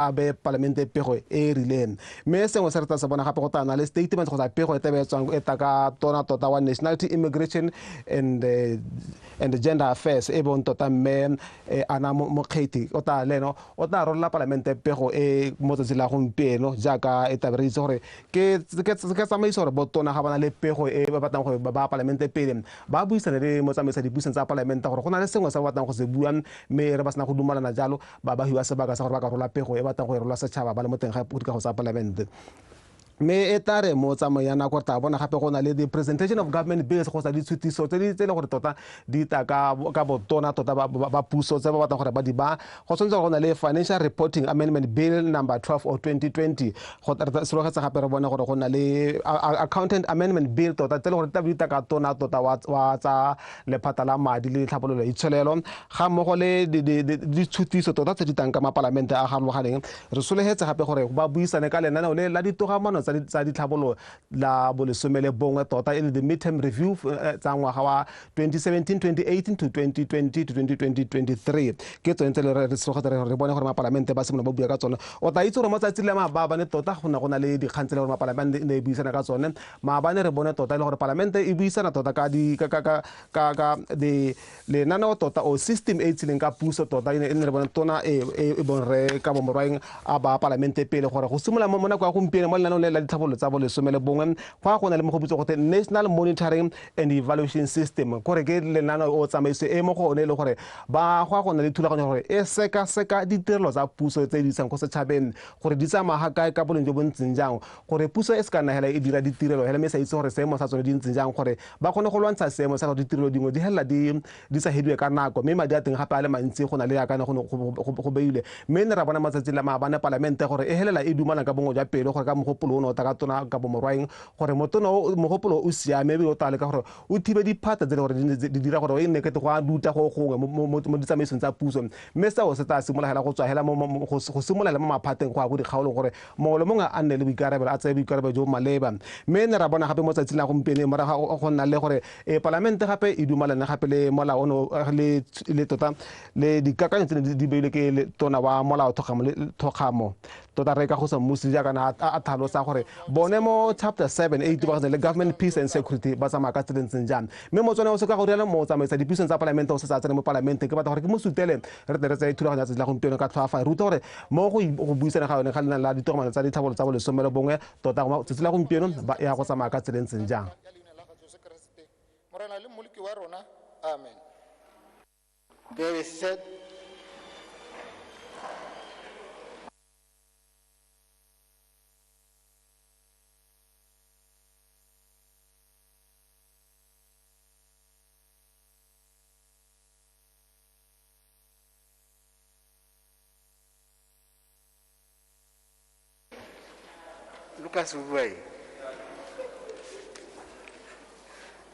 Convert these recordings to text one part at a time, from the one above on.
abe parlamente pego e rileng me sengwe se re tla se bona gape go tana le statement go tsa pego e tebetswang e ta ka tona tota wa nationality immigration and gender affairs e bon tota mme ana mokgethi o ta leno o tla rolla parlamente pego e mo tsatsi la gompieno jaaka e tabe re itse gore ke tsamaiso gore botona ga bana le pego e ba batlang gore ba parlamente pele ba buisana le motsamaisa dipuisano tsa parlamente gore go na le sengwe sa ba batlang go se buang mme re ba sena go dumalana jalo ba hiwa sebaka sa gore ba ka rola pego e batlang go rola setšhaba ba le mo teng ga go tsa parlamente me e tare mo tsamaya nako ta bona gape go na le the presentation of government bills go sa ditshutiso tse le gore tota di ta ka botona tota ba puso tse ba batlang gore ba di ba go tshwanetse go na le financial reporting amendment bill number 12 of 2020 go se lo getsa gape re bona gore go na le accountant amendment bill tota tse le gore ta bita ka tona tota wa tsa lephata la madi le tlhabololo itsholelo ga mmogo le ditshutiso tota tse di tang ka mapalamente a garologaneng re sologetse gape gore ba buisane ka lenaneo le la ditogamano tsa ditlhabolo la bolesome le bongwe tota e le the midterm review tsa ngwaga wa 2017-2018 to 2020-2023 ke tsone tse re bone gore mapalamente ba simolola ba bua ka tsone o tla itse gore mo tsatsi le maabane tota go na le dikgang tse le gore mapalamente ne e buisana ka tsone maabane re bone tota le gore palamente e buisana tota ka lenaneo tota o system e tsileng ka puso tota e ne re bone tona e bon re ka bomorwaeng a ba palamente pele gore go simolola mo nako ya gompieno mo lenaneo le la ditlhabololo tsa bolesome le bongwe go na le mogoputso go te national monitoring and evaluation system gore ke lenaneo o tsamaiso e mo go one le gore ba go na le thulaganyo gore e seka ditirelo tsa puso tse di isang go setšhabeng gore di tsamaya kae ka boleng jo bo ntseng jang gore puso e se ka nna hela e dira ditirelo hela me sa itse gore seemo sa tsone di ntseng jang gore ba kgone go lwantsha seemo sa gore ditirelo dingwe di hela di sa hediwe ka nako mme madi a teng gape a le mantsi go na le yakana go beile mme ne ra bona matsatsi la maabane parlamente gore e helela e dumana ka bongwe jwa pele gore ka mogopolo o ta ka tona ka bomorwaeng gore mogopolo o siame ebe o tale ka gore o thibe diphata tse le gore di dira gore e nne kete go a duta go gongwe mo ditsamaisong tsa puso mme seo se tla simolola hela go tswa hela go simolola mo maphateng go a go dikgaolong gore mongwe le mongwe a nne le boikarabelo a tseye boikarabelo jo maleba mme ne ra bona gape mo tsatsing la gompieno moraga go nna le gore parlamente gape e dumalane gape le molao ono le tota le dikakanyo tse di beilwe ke tona wa molao thogamo tota re ka go sa mmusi jaaka a tlhalosa gore bone mo chapter 7 8 ba le government peace and security ba tsamaya ka tselentseng jang mme mo tsone o se ka go rialo mo tsamaisa dipuisong tsa parlamente o se sa tsene mo parlamente ke batla gore ke mo sutele re tle re tse thulaganya tse la gompieno ka tlhwafa ruta gore mo go buisana ga yone ga lena la ditokomane tsa ditlhabolo tsa bolesome le bongwe tota go tse la gompieno ba ya go tsamaya ka tselentseng jang morena le moleki wa rona amen very said Lucas Uruguay.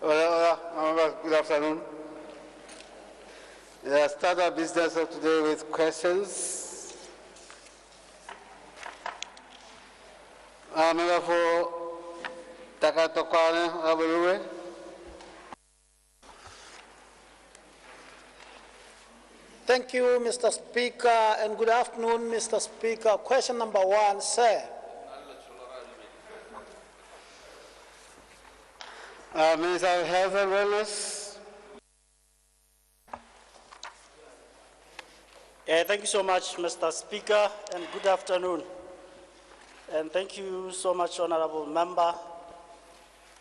Hola, good afternoon. Let's start our business of today with questions. Member for Takatokwane, Abalue. Thank you, Mr. Speaker, and good afternoon, Mr. Speaker. Question number 1, sir. Minister of Health and Wellness. Thank you so much, Mr. Speaker, and good afternoon. And thank you so much, Honorable Member,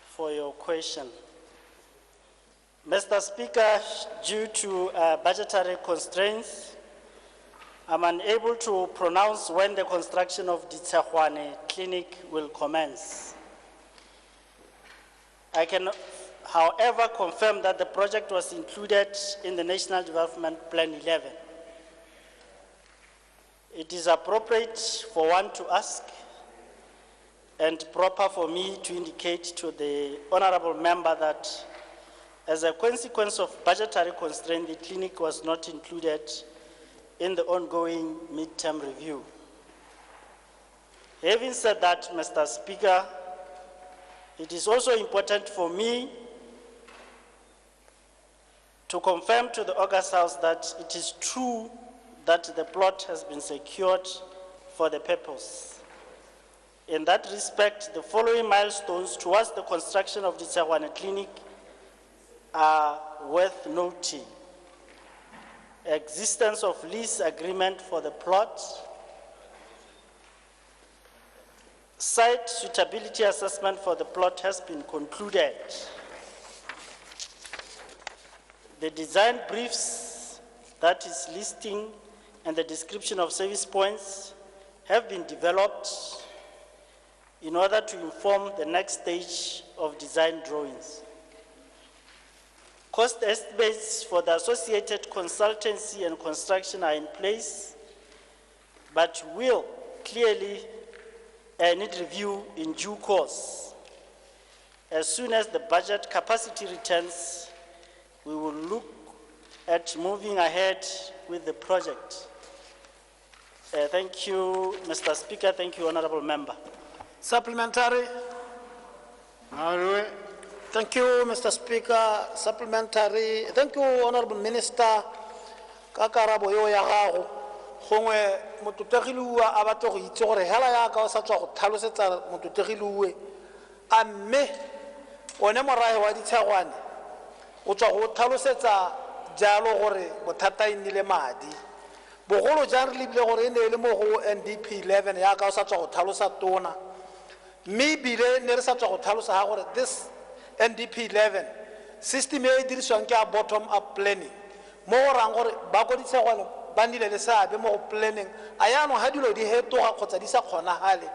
for your question. Mr. Speaker, due to budgetary constraints, I'm unable to pronounce when the construction of the Tsahwane Clinic will commence. I can, however, confirm that the project was included in the National Development Plan 11. It is appropriate for one to ask and proper for me to indicate to the Honorable Member that as a consequence of budgetary constraint, the clinic was not included in the ongoing midterm review. Having said that, Mr. Speaker, it is also important for me to confirm to the August House that it is true that the plot has been secured for the purpose. In that respect, the following milestones towards the construction of the Tshegoane Clinic are worth noting. Existence of lease agreement for the plot, site suitability assessment for the plot has been concluded. The design briefs, that is listing and the description of service points, have been developed in order to inform the next stage of design drawings. Cost estimates for the associated consultancy and construction are in place, but will clearly need review in due course. As soon as the budget capacity returns, we will look at moving ahead with the project. Thank you, Mr. Speaker. Thank you, Honorable Member. Supplementary. Thank you, Mr. Speaker. Supplementary. Thank you, Honorable Minister. Kakarabo yo ya gago. Gongwe mototegiluwa a batla go itse gore hela ya ka o sa tswa go tlhalosetsa mototegiluwe a mme one morae wa Ditshegwane o tswa go tlhalosetsa jalo gore bothata e nnile madi bogolo jang re lebile gore e ne le mo go NDP 11 ya ka o sa tswa go tlhalosa tona mme bile ne re sa tswa go tlhalosa ha gore this NDP 11 system e diriswang ke a bottom up planning mo go rang gore ba go Ditshegwane ba nile le seabe mo go planning a yaanong ha dilo di hetoga kgotsa di sa kgonagale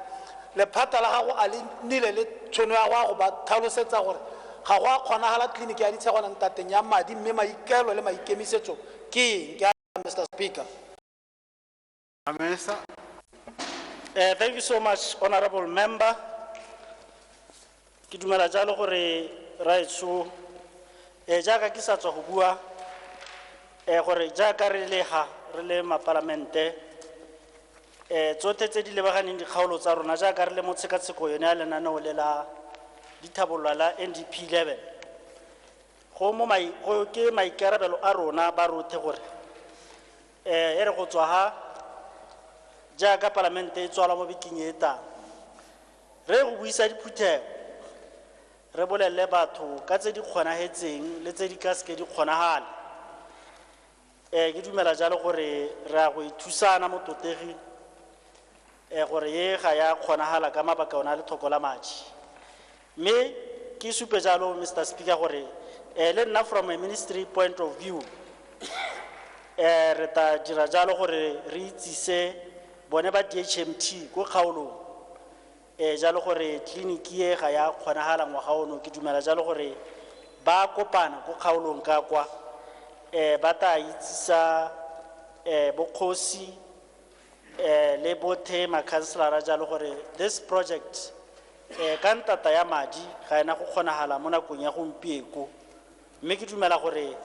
lephata la gago a le nile le tšhono ya go ba tlhalosetsa gore ga go a kgonagala tleliniki ya Ditshegwane ntateng ya madi mme maikelo le maikemisetso ke eng ke Mr. Speaker. Minister. Thank you so much, Honorable Member. Ke dumela jalo gore raitso jaaka ke sa tswa go bua gore jaaka re le mapalamente tsotlhe tse di lebaganeng dikgaolo tsa rona jaaka re le mo tshekatsheko yone ya lenaneo le la dithabololo la NDP 11 go ke maikarabelo a rona ba rothe gore e re go tswa ha jaaka palamente e tswala mo bekeng e tang re go buisa diphuthego re bolelle batho ka tse di kgonagetseng le tse di ka seke di kgonagale ke dumela jalo gore re a go ithusana mo totegi gore ye ga ya kgonagala ka mabaka ona le thoko la madi mme ke supe jalo Mr. Speaker gore le nna from a ministry point of view re ta dira jalo gore re itsise bone ba DHMT go kgaolong jalo gore tleliniki e ga ya kgonagala ngwaga ono ke dumela jalo gore ba kopana go kgaolong ka kwa ba ta itsisa bokgosi le bothe makhanselara jalo gore this project ka ntata ya madi ga ena go kgonagala mo nakong ya gompieko mme ke dumela gore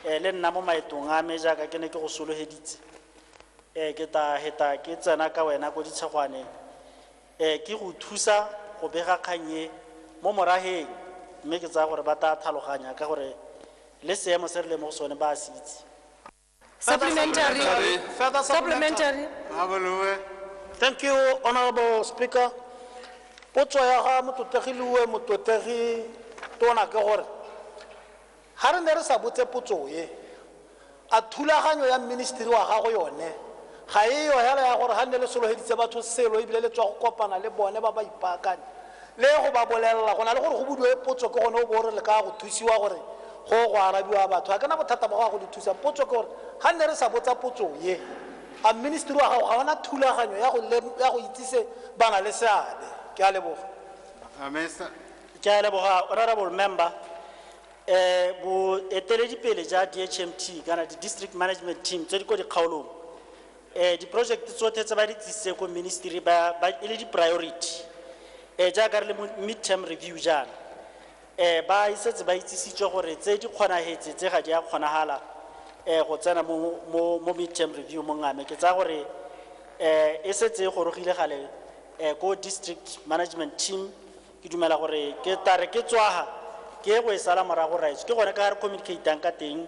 le nna mo maetong a me jaaka ke ne ke go soloheditse ke ta heta ke tsena ka wena go Ditshegwane ke go thusa go bega kganye mo moraheng mme ke tsaya gore ba ta tlhaloganya ka gore le seemo se re le mo sone ba se itse. Supplementary. Further Supplementary. Thank you, Honorable Speaker. Potso ya ga mototegiluwe mototegi tona ke gore ha re ne re sa botse potso ye a thulaganyo ya ministry wa gago yone ga e yo hela ya gore ha ne le soloheditse batho selo ebile le tswa go kopana le bone ba ba ipakane le go ba bolella gona le gore go budiwe potso ke gone o bo re le ka go thusiwa gore go go arabiwa batho ga kana bothata ba go di thusa potso ke gore ha ne re sa botsa potso ye a ministry wa gago ga ona thulaganyo ya go itsise bana le seabe ke a leboga. Minister. Ke a leboga Honorable Member. Bo eteledipele ja DHMT kana di district management team tse di go di kgaolong di project tsotlhe tse ba di tsise ko ministry ba ile di priority jaaka re le mid-term review jana ba isetse ba itsisitswe gore tse di kgonagetse tse ga di a kgonagala go tsena mo mid-term review mo ngame ke tsa gore e setse go rogile gale ko district management team ke dumela gore ke tare ke tswaga ke go e sala morago rights ke gone ka re communicate ka teng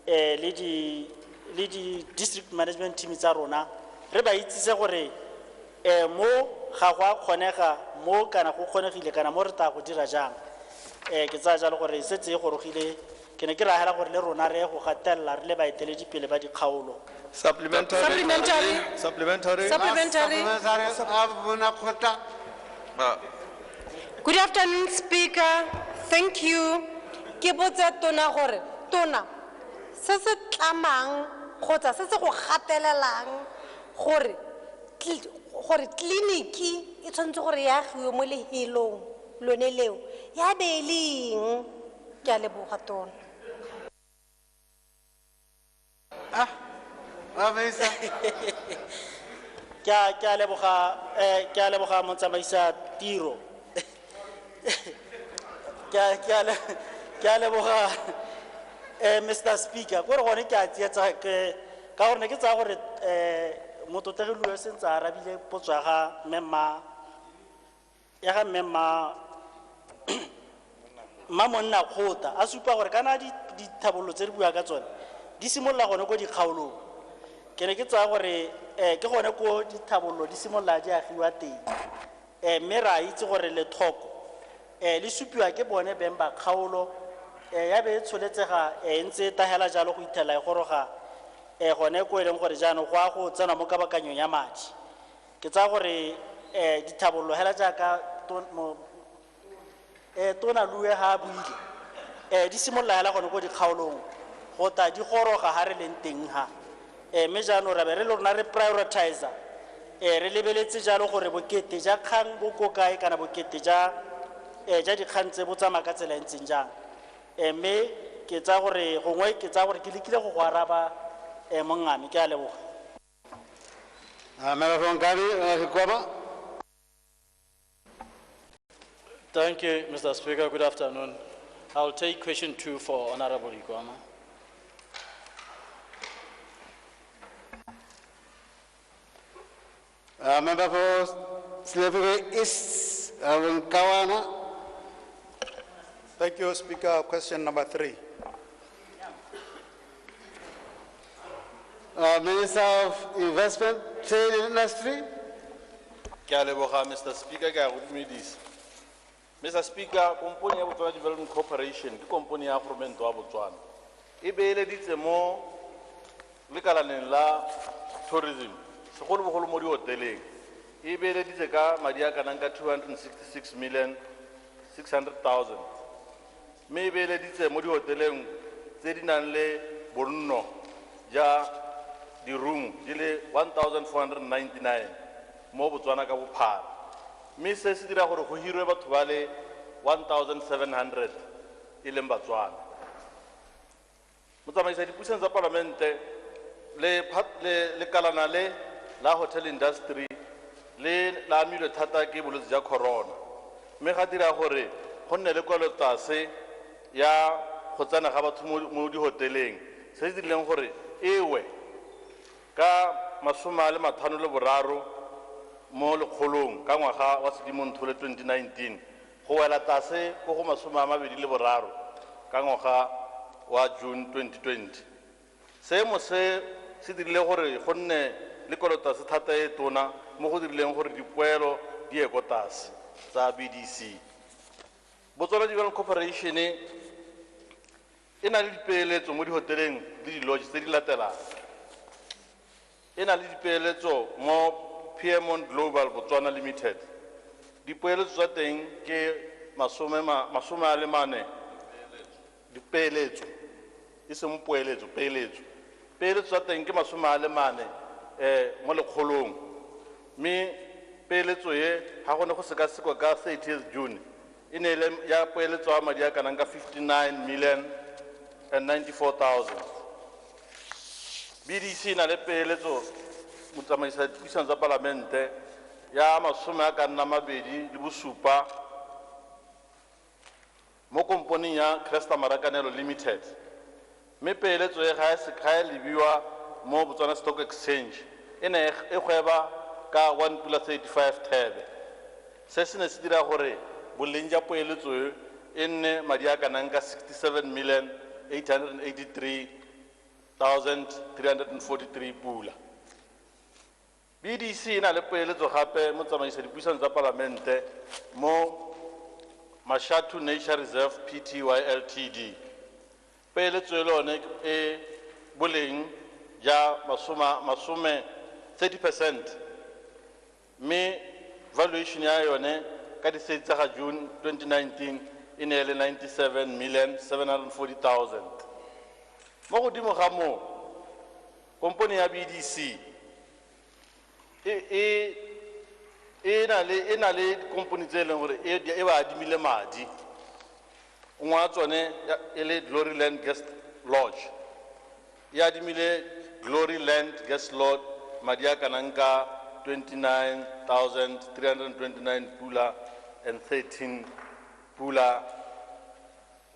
le di district management team tsa rona re ba itsise gore mo ga go a kgonega mo kana go kgonegile kana mo re ta go dira jang ke tsaya jalo gore e setse e gorogile ke ne ke raela gore le rona re go gatelela re le baeteledipele ba dikgaolo. Supplementary. Supplementary. Good afternoon, Speaker. Thank you. Ke botsa tona gore tona se se tlamang kgotsa se se go gatelelang gore kliniki e tshwanetse gore ya agiwe mo lehelong lone leo ya beeleng. Ke a leboga tona. Ke a leboga motsamaisa tiro. Ke a leboga Mr. Speaker gore gone ke a tsietsa ka gore ne ke tsaya gore mototegiluo sentse a arabile potso ya ga mmemma monna kgota a supa gore kana dithabololo tse di bua ka tsone di simolola gone ko dikgaolong. Ke ne ke tsaya gore ke gone ko dithabololo di simolola di agiwa teng mme ra itse gore lethoko le supiwa ke bone beng ba kgaolo ya be e tsholetsega ntse tahela jalo go ithela e goroga gone ko e leng gore jaanong go a go tsena mo kabakanyong ya madi. Ke tsaya gore dithabololo hela jaaka tona lue ha buile di simolola hela gone ko dikgaolong go ta di goroga ha re leng teng ha mme jaanong ra be re le rona re prioritizer re lebeletse jalo gore bokete ja kgang bo ko kae kana bokete ja dikgang tse bo tsamaya ka tsela ntseng jang mme ke tsa gore gongwe ke tsa gore ke lekile go go araba mongame. Ke a leboga. Thank you, Mr. Speaker. Good afternoon. I'll take question 2 for Honorable Ikwama. Member for Slavery East, Kawana. Thank you, Speaker. Question number 3. Minister of Investment, Trade and Industry. Mr. Speaker, Mr. Speaker, company ya Botswana Development Corporation ke company ya government wa Botswana. E beeleditse mo lekalaneng la tourism. Segolo bogolo mo di hoteleng. E beeleditse ka madi a kana ka 266,600,000. Me e beeleditse mo di hoteleng tse di nang le bonno ja di room di le 1,499 mo Botswana ka bophara. Me se se dira gore go hirwe batho ba le 1,700 e leng Batswana. Motsamaisa dipuisano tsa parlamente le kalana le la hotel industry le la amilwe thata ke bolwetse ja corona. Me ga dira gore go nne le kwalotase ya go tsena ga batho mo di hoteleng se se dirileng gore ewe ka 53 mo lekgolong ka ngwaga wa Sedimonthole 2019 go wela tase go go 23 ka ngwaga wa June 2020. Seemo se dirile gore go nne le kolotase thata e tona mo go dirileng gore dipoelo di ye ko tlase tsa BDC. Botswana Development Corporation e na le dipeeletso mo di hoteleng le di lodge tse di latelang. E na le dipeeletso mo Piedmont Global Botswana Limited. Dipeeletso tsa teng ke 40 dipeeletso e se mo poeletso peeletso. Peeletso tsa teng ke 40 mo lekgolong. Me peeletso ye ha gone go sekasekwa ka 30th June e ne le ya peeletso a madi a kana ka 59,094,000. BDC na le peeletso motsamaisa dipuisano tsa parlamente ya 27 mo kompaneng ya Cresta Marakanelo Limited. Me peeletso e ga e lebiwa mo Botswana Stock Exchange e ne e gweba ka 1.35 Thebe. Se se ne se dira gore boleng ja poeletso e nne madi a kana ka 67,883,343 pula. BDC na le poeletso gape mo tsamaisa dipuisano tsa palamente mo Mashatu Nature Reserve Pty Ltd. Poeletso e le yone e boleng ja 30%, mme valuation ya yone ka di-state tsa ga June 2019 e ne le 97,740,000. Mo godimo ga moo, kompone ya BDC e na le kompone tse e leng gore e ba adimile madi. Nngwe ya tsone e le Glory Land Guest Lodge. E adimile Glory Land Guest Lodge madi a kanang ka 29,329 pula and 13 pula.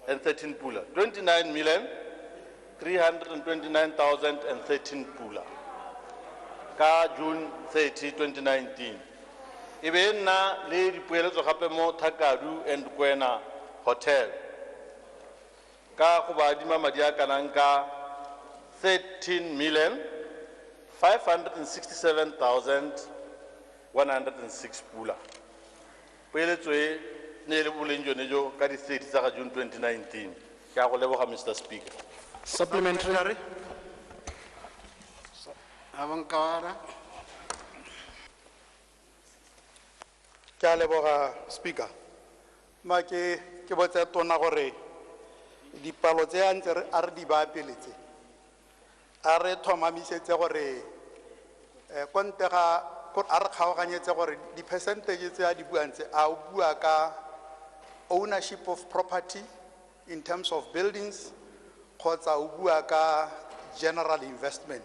29,329,013 pula ka June 30, 2019. E be nna le dipoeletso gape mo Thakadu and Kwena Hotel ka go ba adima madi a kanang ka 13,567,106 pula. Poeletso e ne le boleng jone jo ka di-state tsa ga June 2019. Ke a go leboga, Mr. Speaker. Supplementary. Abankawara. Ke a leboga, Speaker. Ma ke botsa tona gore dipalo tse a ntse a re di bapeletse a re thomamisetse gore konte ga a re kgaoganyetse gore di-percentage tse a di buang tse a o bua ka ownership of property in terms of buildings kgotsa o bua ka general investment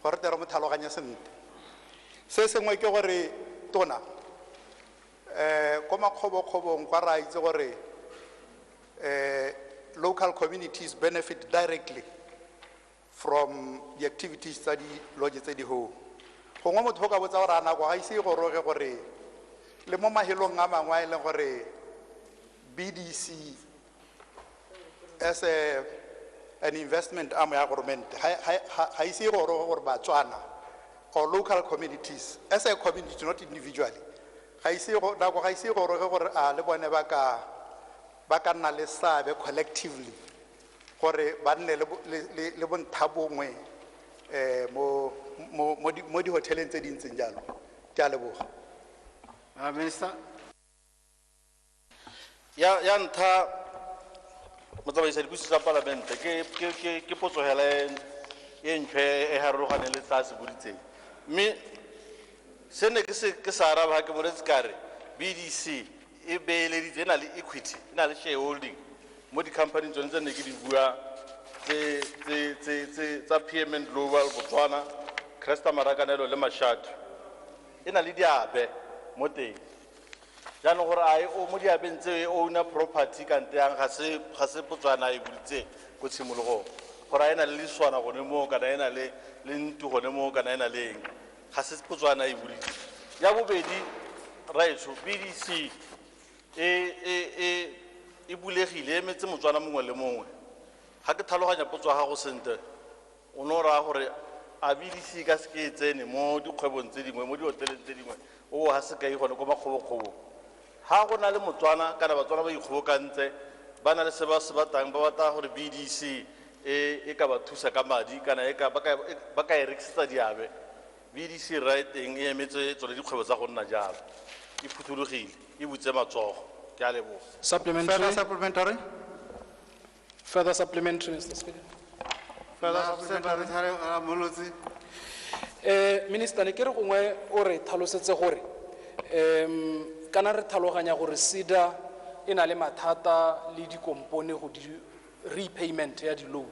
gore tere mo tlhaloganya sentle. Se sengwe ke gore tona ko makgobokgobong kwa ra itse gore local communities benefit directly from the activities tsa di lodge tse di ho. Gongwe motho ka botsa gore a nako ga ise go roge gore le mo mahelong a mangwe a e leng gore BDC as an investment arm ya government ha ise go roge gore Batswana or local communities as a community, not individually, ga ise go roge gore a le bone ba ka nna le seabe collectively gore ba nne le bonthabongwe mo di-hoteleng tse dintseng jalo. Ke a leboga. Minister. Ya ntlha motsamaisa dipuisano tsa palamente ke potsogela e ntšhwe e harologaneng le tsa se boditseng, mme se ne ke sa araba ga ke moletse kare BDC e beeleditse e na le equity, e na le shareholding mo di-company tsone tse ne ke di bua tsa PMN Global, Botswana, Cresta Marakanelo le Mashatu. E na le diabe mo teng jaanong gore a o mo diabeng tse e owner property kante yang ga se Botswana e boditse ko tshimologong gore a e na le leswana gone moo kana e na le ntu gone moo kana e na le eng ga se Botswana e boditse. Ya bobedi raetso BDC e bulegile e metse Motswana mongwe le mongwe. Ga ke tlhaloganya potso ya gago sentle o no raya gore a BDC ka se ke e tsene mo dikgwebong tse dingwe mo dihoteleng tse dingwe o ga se kae gone ko makgobokgobong. Ga go na le Motswana kana Batswana ba ikgobokantse ba na le se ba se batang ba batla gore BDC e ka ba thusa ka madi kana ba ka e rekisetsa diabe, BDC right eng e emetse tsone dikgwebo tsa go nna jalo e phuthulogile e butse matsogo. Ke a leboga. Supplementary. Further supplementary, Mr. Speaker. Minister, ne ke re gongwe o re tlhalosetse gore kana re tlhaloganya gore SEDA e na le mathata le dikompone go di repayment ya di-loan,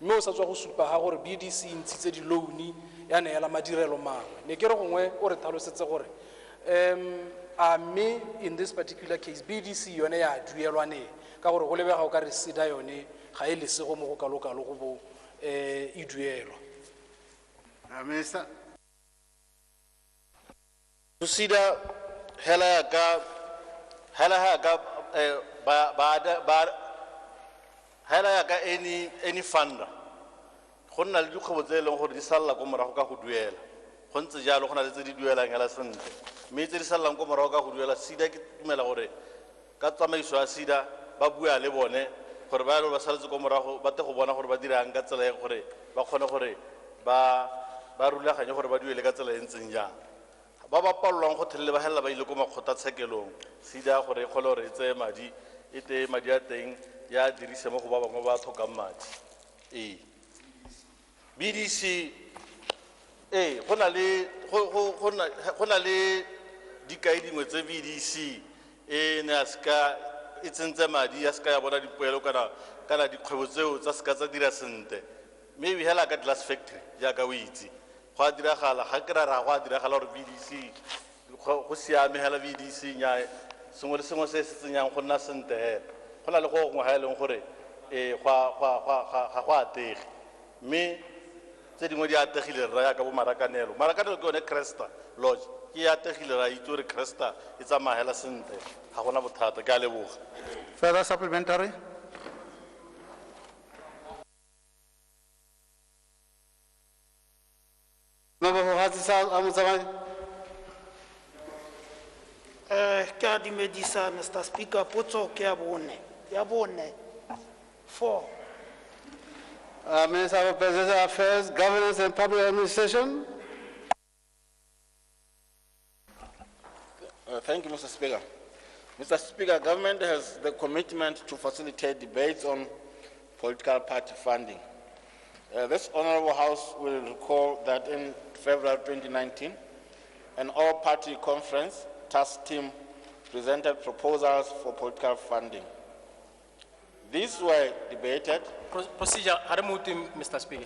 mme o sa tswa go supa ga gore BDC e ntshitse di-loan ya neela madirelo mangwe. Ne ke re gongwe o re tlhalosetse gore a mme in this particular case BDC yone ya duelwane ka gore go lebega o ka re SEDA yone ga e lesego mo go kalokalo go bo e duelwa. Minister. SEDA hela ya ka any funder go nna le dikgwebo tse e leng gore di salela ko morago ka go duela go ntse jalo go na le tse di duelang hela sentle mme tse di sallang ko morago ka go duela SEDA ke dumela gore ka tsamaiso ya SEDA ba bua le bone gore ba lo ba saletse ko morago ba te go bona gore ba dirang ka tsela ya gore ba kgone gore ba rulaganye gore ba duele ka tsela e ntseng jang ba ba pallwang go thelle ba hela ba ile ko makgotlatshekelong SEDA gore e kgone gore e tseye madi e te madi a teng ya dirise mo go ba bangwe ba tlhokang madi BDC go na le dikai dingwe tse BDC ne a seka e tsentse madi a seka ya bona dipoelo kana dikgwebo tseo tsa seka tsa dira sentle maybe hela ka glass factory jaaka o itse go a diragala ga ke ra go a diragala gore BDC go siame hela BDC nya sengwe le sengwe se se tsenyang go nna sentle hela go na le go gongwe ga e leng gore ga go atege mme tse dingwe di ategile ra ya ka bo marakanelo ke yone Cresta Lodge ke ategile ra itse gore Cresta e tsamaya sentle ga gona bothata ke a leboga. Further supplementary? Ke a dumedisa Mr. Speaker, potso ke ya bone 4. Minister of Presidential Affairs, Governance and Public Administration. Thank you, Mr. Speaker. Mr. Speaker, government has the commitment to facilitate debates on political party funding. This Honorable House will recall that in February 2019, an all-party conference task team presented proposals for political funding. These were debated. Procedure, Mr. Speaker.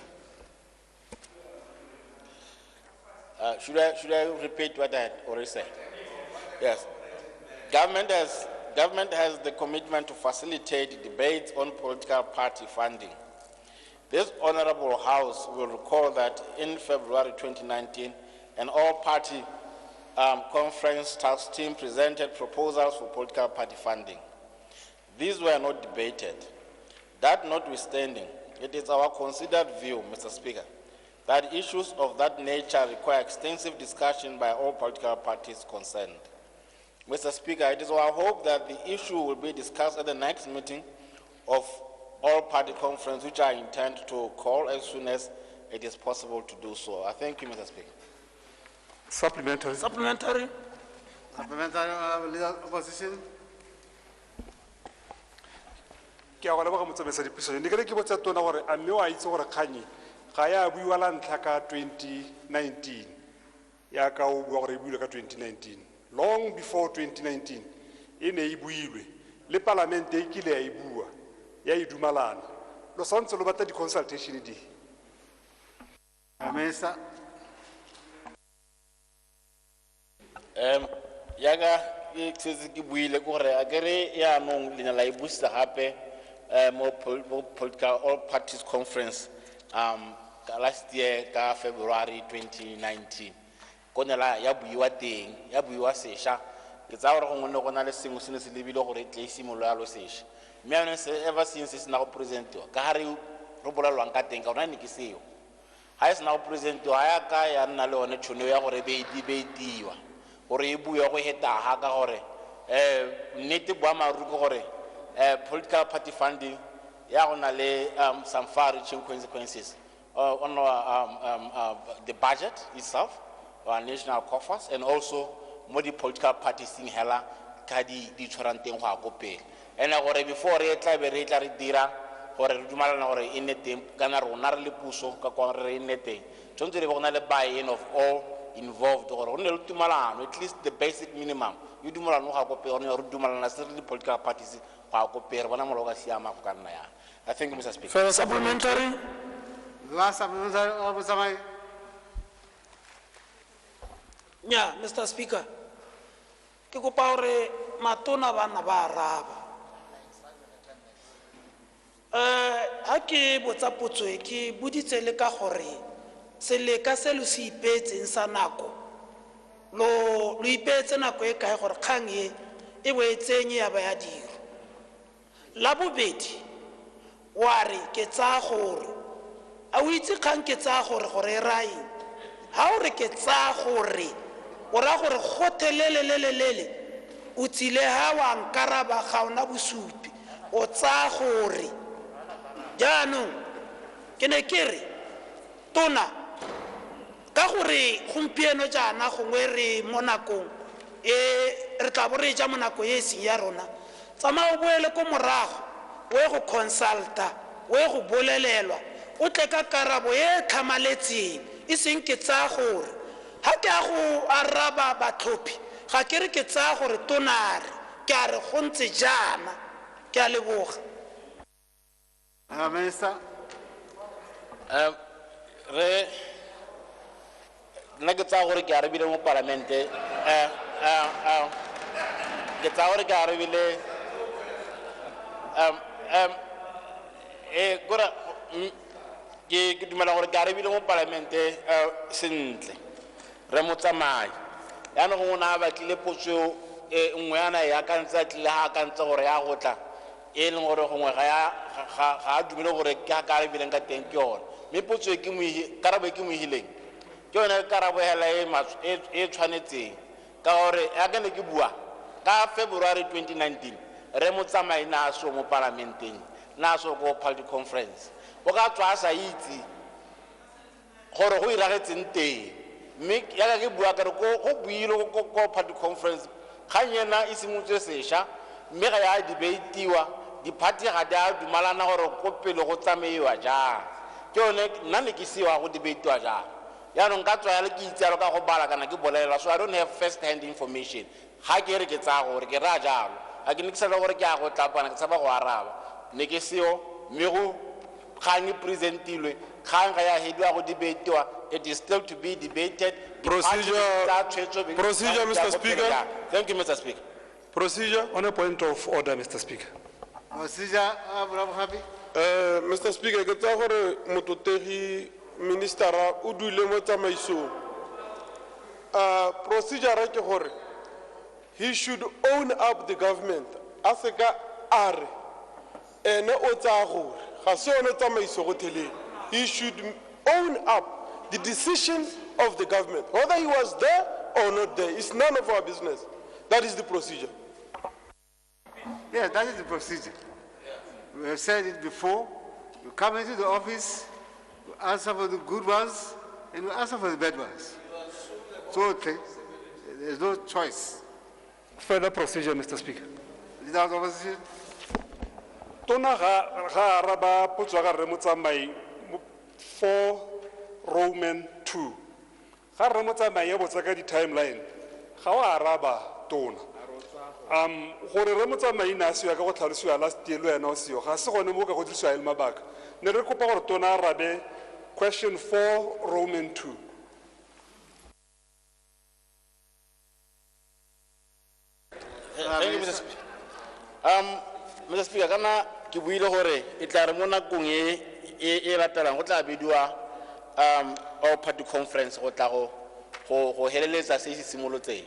Should I repeat what I had already said? Yes. Government has the commitment to facilitate debates on political party funding. This Honorable House will recall that in February 2019, an all-party conference task team presented proposals for political party funding. These were not debated. That notwithstanding, it is our considered view, Mr. Speaker, that issues of that nature require extensive discussion by all political parties concerned. Mr. Speaker, it is our hope that the issue will be discussed at the next meeting of all-party conference, which I intend to call as soon as it is possible to do so. I thank you, Mr. Speaker. Supplementary. Supplementary. Supplementary, Leader Opposition. Ke a go leboga motsamaiso dipuso ne ke botsa tona gore a mme wa itse gore kganyi ga ya buiwa la ntlha ka 2019 ya ka o bua gore e builwe ka 2019 long before 2019 e ne e builwe le palamente e kile ya e bua ya e dumalana lo santse lo batla di-consultation di Minister. Yaga ke tsetse ke buile gore a kere ya nong lena la e busa gape mo political all parties conference last year ka February 2019 konela ya buiwa teng ya buiwa sesha ke tsa gore go nne go na le sengwe se ne se lebile gore tle isimolo ya lo sesha mme ya se ever since is na go presentiwa ka ha re bolalwang ka teng ka ona ne ke seo ha is na go presentiwa ya ka ya nna le one tšhono ya gore be dibeitiwa gore e buya go heta ha ka gore nnete boamaru ke gore political party funding ya go na le some far-reaching consequences on the budget itself, our national coffers, and also more the political parties in hela ka di tshwaranteng go a go pele and gore before re tla be re tla re dira gore re dumalana gore e nne teng kana rona re le puso ka kwa re nne teng tshwanetse re be go na le buy-in of all involved gore go nne le tumalano at least the basic minimum you dumalano go a go pele gore re dumalana se re le political parties go a go pele bona molo ka siama go ka nna ya. I thank you, Mr. Speaker. Further supplementary. Last supplementary, Yeah, Mr. Speaker. Ke kopa hore matona bana ba araba. Ha ke botsa potso e ke buditse le ka gore seleka se lo se ipetseng sa nako lo ipetse nako e kae gore kgang e boetsenye ya ba ya diro. La bobedi wa re ke tsa gore a o itse kgang ke tsa gore rai ha o re ke tsa gore o ra gore gotelelelelelele o tsile ha wa nkaraba ga ona bosupi o tsa gore jaanong ke ne ke re tona ka gore gompieno jaana gongwe re mo nakong re tla bo re ja mo nako e seng ya rona tsamaya o boele ko morago o ye go consulta o ye go bolelelwa o tle ka karabo e tlhamaletseng e seng ke tsa gore ha ke a go araba batlhophi ga ke re ke tsa gore tonare ke a re go ntse jaana ke a leboga Minister. Nna ke tsa gore ke arabile mo parlamente ke tsa gore ke arabile kore ke dumela gore ke arabile mo parlamente sentle re mo tsamaya yana go na ba tlile potso nngwe yana ya ka ntse tlile ha ka ntse gore ya gotla e leng gore gongwe ga dumele gore ke ka arabileng ka teng ke yone mme potso ke mo karabo ke mo hileng ke yone karabo hela e tshwanetseng ka gore ya ke ne ke bua ka February 2019 re mo tsamaya naso mo parlamenteng naso go party conference o ka tswa sa itse gore go iragetseng teng mme ya ke bua ka re go buile go party conference khanyena isimutse sesha mme ga ya debateiwa di party ga dia dumalana gore go pele go tsameiwa ja ke yone nna ne ke siwa go debateiwa ja ya no nka tswa ya le ke itsalo ka go bala kana ke bolela so I don't have first hand information ha ke re ke tsa gore ke ra jalo a ke nikisela gore ke a go tlapana ke tsaba go araba ne ke seo mme go khani presentilwe khanga ya hedwa go debateiwa it is still to be debated. Procedure, Mr. Speaker. Thank you, Mr. Speaker. Procedure on a point of order, Mr. Speaker. Procedure, Mr. Speaker, ke tsa gore mototegi ministera o dule mo tsamaisong. Procedure ke gore he should own up the government. Aseka are ene o tsa gore ga se one tsamaiso go theleng. He should own up the decision of the government. Whether he was there or not there, it's none of our business. That is the procedure. Yes, that is the procedure. We have said it before. You come into the office, you answer for the good ones, and you answer for the bad ones. So there's no choice. Further procedure, Mr. Speaker. Leader of the opposition. Tona ga araba potso ga re mo tsamai 4 Roman 2. Ga re mo tsamai ya botsa ka di timeline. Ga wa araba tona. Gore re mo tsamai na se ya ka go tlhalosiwa last year le ena o seo ga se gone mo ka go dirisiwa le mabaka ne re kopa gore tona arabe question 4 Roman 2. Thank you, Mr. Speaker. Mr. Speaker, kana ke buile gore e tla re mo nakong e latelang go tla bidiwa all party conference go tla go heleletsa se se simolotseng.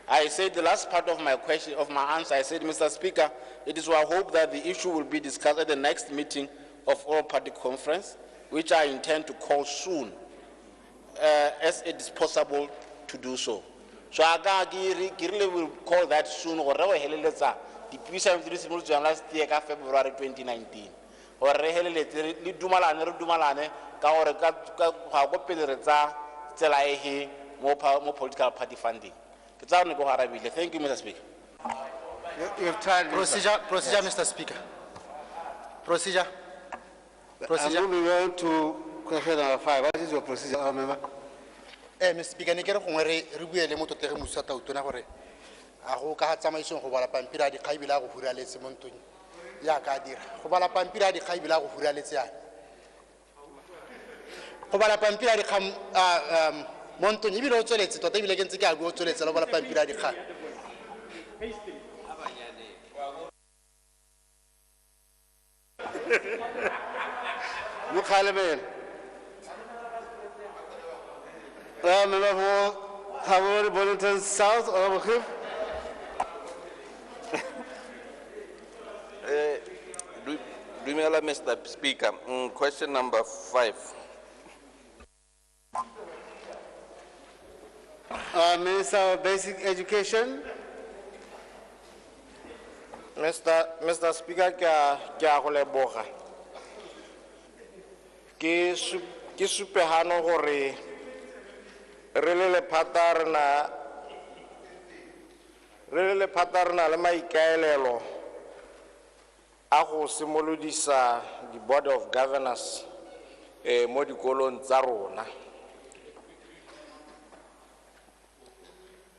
I said the last part of my question, of my answer, I said, Mr. Speaker, it is our hope that the issue will be discussed at the next meeting of all party conference, which I intend to call soon, as it is possible to do so. So I really will call that soon, or the puissance of the last year, February 2019. Or dumalane, more political party funding. Thank you, Mr. Speaker. You have tried. Procedure, Mr. Speaker. Procedure. I'm moving on to question number 5. What is your procedure, member? Mr. Speaker, ne ke re gongwe re buele mo totege musa tautona gore a go ka tsamaisong go bala pampira di khaibila go huraletse mo ntong ya ka dira go bala pampira di khaibila go huraletse ya go bala pampira di kham mo ntong ibile o tsweletse tota ibile ke ntse ke a go tsweletse lo bala pampira di kha Mukhaleben. Member for Havori Bonington South, Honorable Khif. Dumela, Mr. Speaker. Question number 5. Minister of Basic Education. Mr. Speaker, ke a go leboga. Ke supehano gore re le lephata re na le maikaelelo a go simolodisa di Board of Governors mo dikolong tsa rona.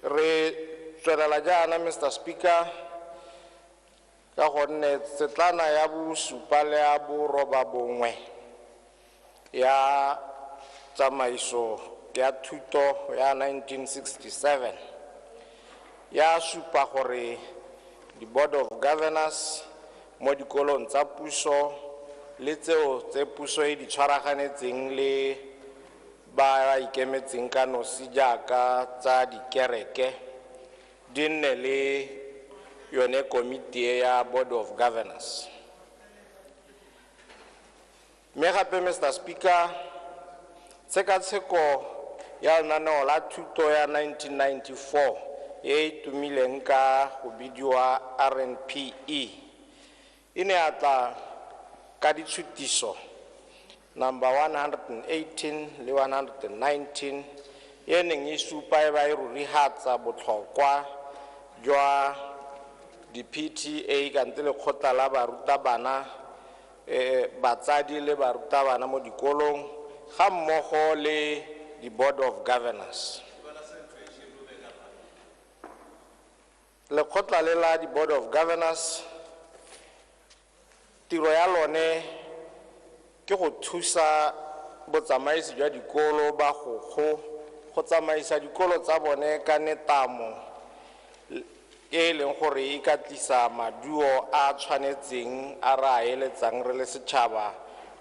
Re tswelela jaana, Mr. Speaker, ka gonne setlana ya bosupa le ya borobabongwe ya tsamaiso ya thuto ya 1967 ya supa gore di Board of Governors mo dikolong tsa puso le tseo tse puso e di tshwaraganetseng le ba ikemetseng ka nosi jaaka tsa dikereke di nne le yone komiti ya Board of Governors. Me gape, Mr. Speaker, tshekatsheko ya lenaneo la thuto ya 1994 e tumileng ka go bidiwa RNPE e ne atla ka ditshutiso number 118 le 119 ye neng e supa e ba e rurihatsa botlhokwa jwa di PTA kante le kgotla la barutabana batsadi le barutabana mo dikolong ga mmogo le di Board of Governors. Le kgotla le la di Board of Governors tiro ya lone ke go thusa botsamaisi jwa dikolo ba go tsamaisa dikolo tsa bone ka netamo e leng gore e ka tlisa maduo a tshwanetseng a re a eletsang re le setšhaba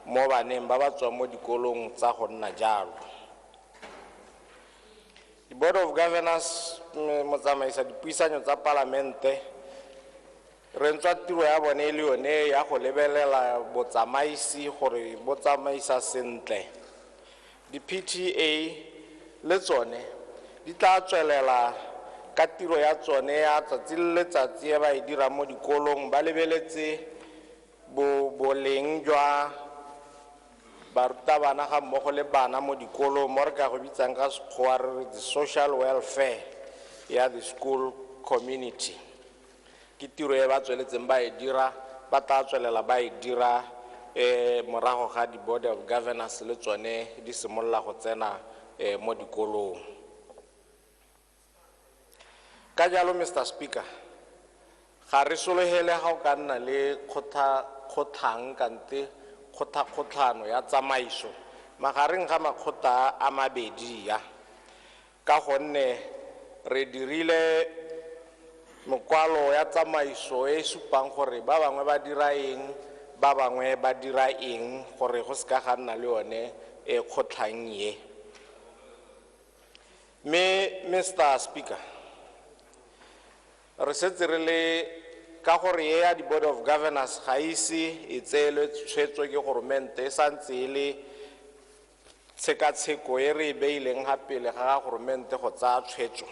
mo baneng ba ba tswang mo dikolong tsa go nna jalo. The Board of Governors mo tsamaisa dipuisanyo tsa palamente re ntswa tiro ya bone e le yone ya go lebelela botsamaisi gore bo tsamaisa sentle. Di PTA le tsone di tla tswelela ka tiro ya tsone ya tsatsi le letsatsi e ba e dira mo dikolong ba lebeletse boleng jwa barutabana ga mmogo le bana mo dikolong mo re ka go bitsang ka sekgowa re re the social welfare ya the school community. Ke tiro e ba tsweletseng ba e dira ba tla tswelela ba e dira morago ga di Board of Governors le tsone di simolola go tsena mo dikolong. Ka jalo, Mr. Speaker, ga re sologele ga o ka nna le kgotlhang kante kgotlhano ya tsamaiso magareng ga makgotla a mabedi ya ka gonne re dirile mokwalo ya tsamaiso e supang gore ba bangwe ba dira eng ba bangwe ba dira eng gore go se ka ga nna le yone e kgotlhang ye. Mr. Speaker, re setse re le ka gore ye ya di Board of Governors ga ise e tseelwe tshwetso ke goromente e santse e le tshekatsheko e re e beileng ga pele ga goromente go tsaya tshwetso.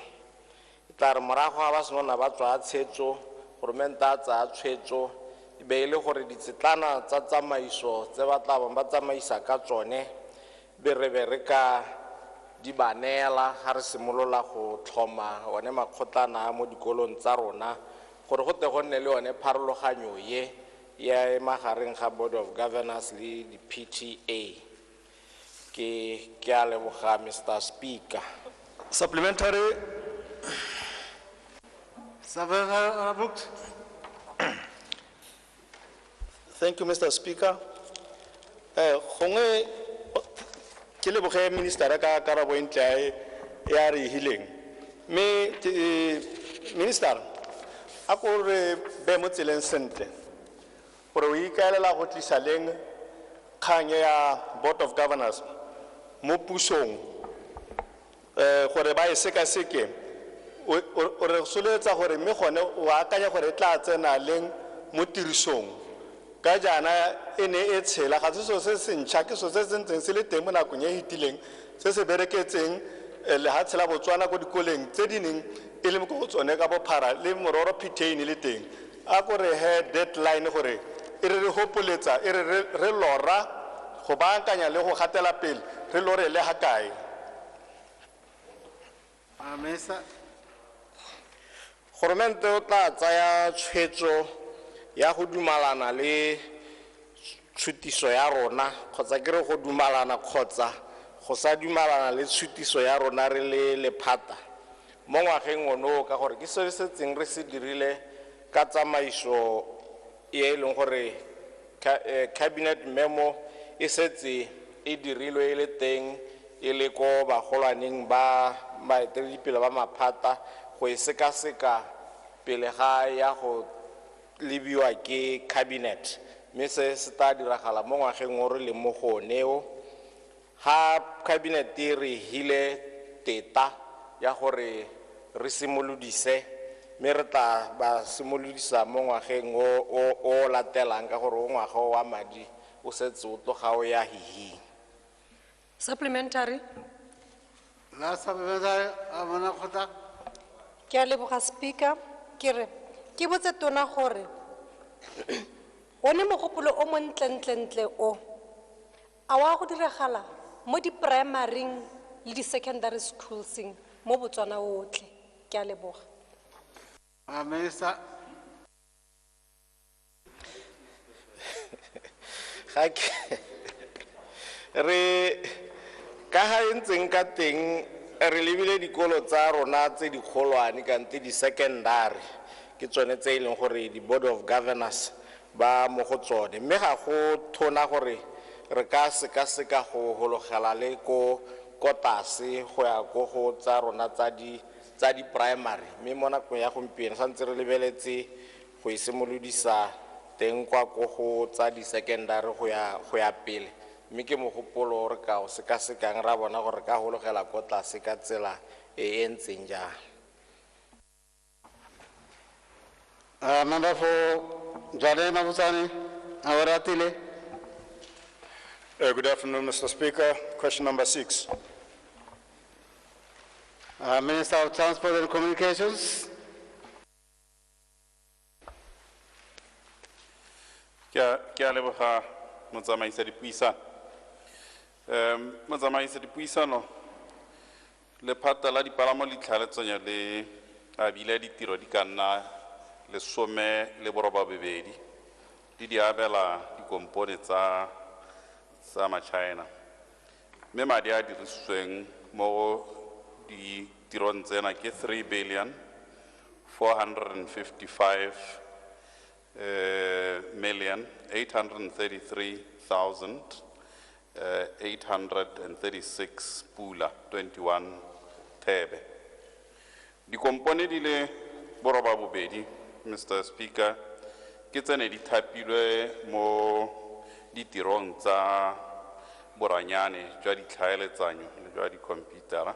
E tla re morago ga ba senona ba tswa tshetso goromente a tsaya tshwetso e be e le gore ditsetlana tsa tsamaiso tse ba tla bang ba tsamaisa ka tsone be re ka di ba neela ga re simolola go tlhoma one makgotlana mo dikolong tsa rona gore go tle go nne le yone pharologanyo ye ya magareng ga Board of Governors le di PTA. Ke a leboga, Mr. Speaker. Supplementary. Thank you, Mr. Speaker. Gongwe ke leboge minister ka karabo entle ya re healing. Minister a ko re be mo tseleng sentle gore o ikaelela go tlisa leng kganye ya Board of Governors mo pusong gore ba e sekaseke o re soletsa gore mme gone o akanya gore e tla tsena leng mo tirisong ka jana e ne e tshela ga se so se sentšha ke so se sentseng se le teng mo nakong e hitileng se se bereketseng lehatshe la Botswana ko dikoleng tse di neng e le mo go tsone ka bophara le mororo pithane le teng a go re he deadline gore e re hopoletsa e re lora go baakanya le go gatela pele re lore le ha kae Goromente o tla tsaya tshwetso ya go dumalana le tshutiso ya rona kgotsa ke re go dumalana kgotsa go sa dumalana le tshutiso ya rona re le lephata mo ngwageng ono ka gore ke se se tseng re se dirile ka tsamaiso e leng gore cabinet memo e setse e dirilwe e le teng e le ko bagolwaneng ba baeteledipele ba maphata go e sekaseka pele ga ya go lebiwa ke cabinet mme se se tla diragala mo ngwageng o re le mo go neo ha cabinet e re hile teta ya gore re simolodise mme re tla ba simolodisa mo ngwageng o latelang ka gore o ngwaga wa madi o setse o tloga o ya hihi. Supplementary. La supplementary amana khota. Ke a leboga speaker ke re ke botse tona gore one mogopolo o montlentle o a wa go diragala mo di primary le di secondary schools mo Botswana otle ke a leboga. Minister. Re ka ha ntseng ka teng re lebile dikolo tsa rona tse di kgolwane kante di secondary ke tsone tse ileng gore di board of governors ba mo go tsone mme ga go thona gore re ka seka go hologela le ko kotase go ya go go tsa rona tsa di primary mme mo nakong ya gompieno santse re lebeletse go isimolodisa teng kwa go go tsa di secondary go ya pele mme ke mogopolo re ka o seka-sekang ra bona gore ka hologela ko tlase ka tsela e ntseng jang. Member for Jale Mabusani, Awaratile. Good afternoon, Mr. Speaker. Question number 6. Minister of Transport and Communications. Ke a leboga motsamaisi dipuisano. Motsamaisi dipuisano lephata la dipalamo le tlhaeletsano le abile ditiro di ka nna 12 di abela dikompone tsa ma-China mme madi a dirisitsweng mo ditirong tsena ke 3,833,836 pula 21 thebe dikompone di le boroba bobedi Mr. Speaker ke tsene di thapilwe mo ditirong tsa boranyane jwa ditlhaeletsano le jwa dikomputara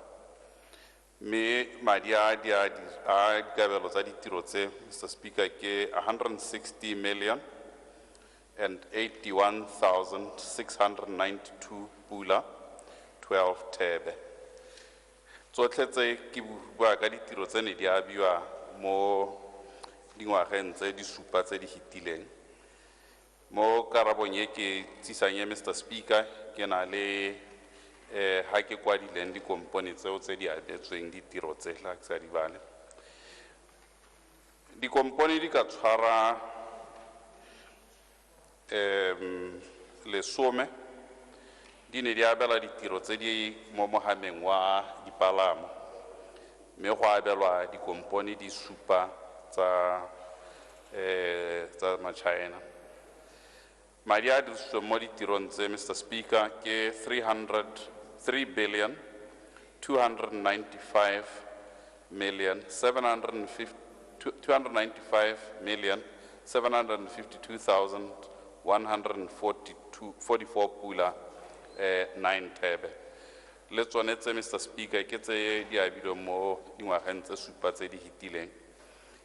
mme madi a dikabelo tsa ditiro tse Mr. Speaker ke 160 million and 81,692 pula 12 thebe tsotlhe tse ke bua ka ditiro tse ne di abiwa mo dingwageng tse di supa tse di hitileng mo karabong e ke tsisang ye Mr. Speaker ke na le ha ke kwadileng dikompone tseo tse di abetsweng ditiro tse la tsa di bale dikompone di ka tshwara lesome di ne di abela ditiro tse di mo mohameng wa dipalamo mme go abelwa dikompone di supa tsa ma-China madi a dirisitswe mo ditirong tse Mr. Speaker ke 295,752,144 pula 9 thebe le tsone tse Mr. Speaker ke tse di abilwe mo dingwageng tse supa tse di hitileng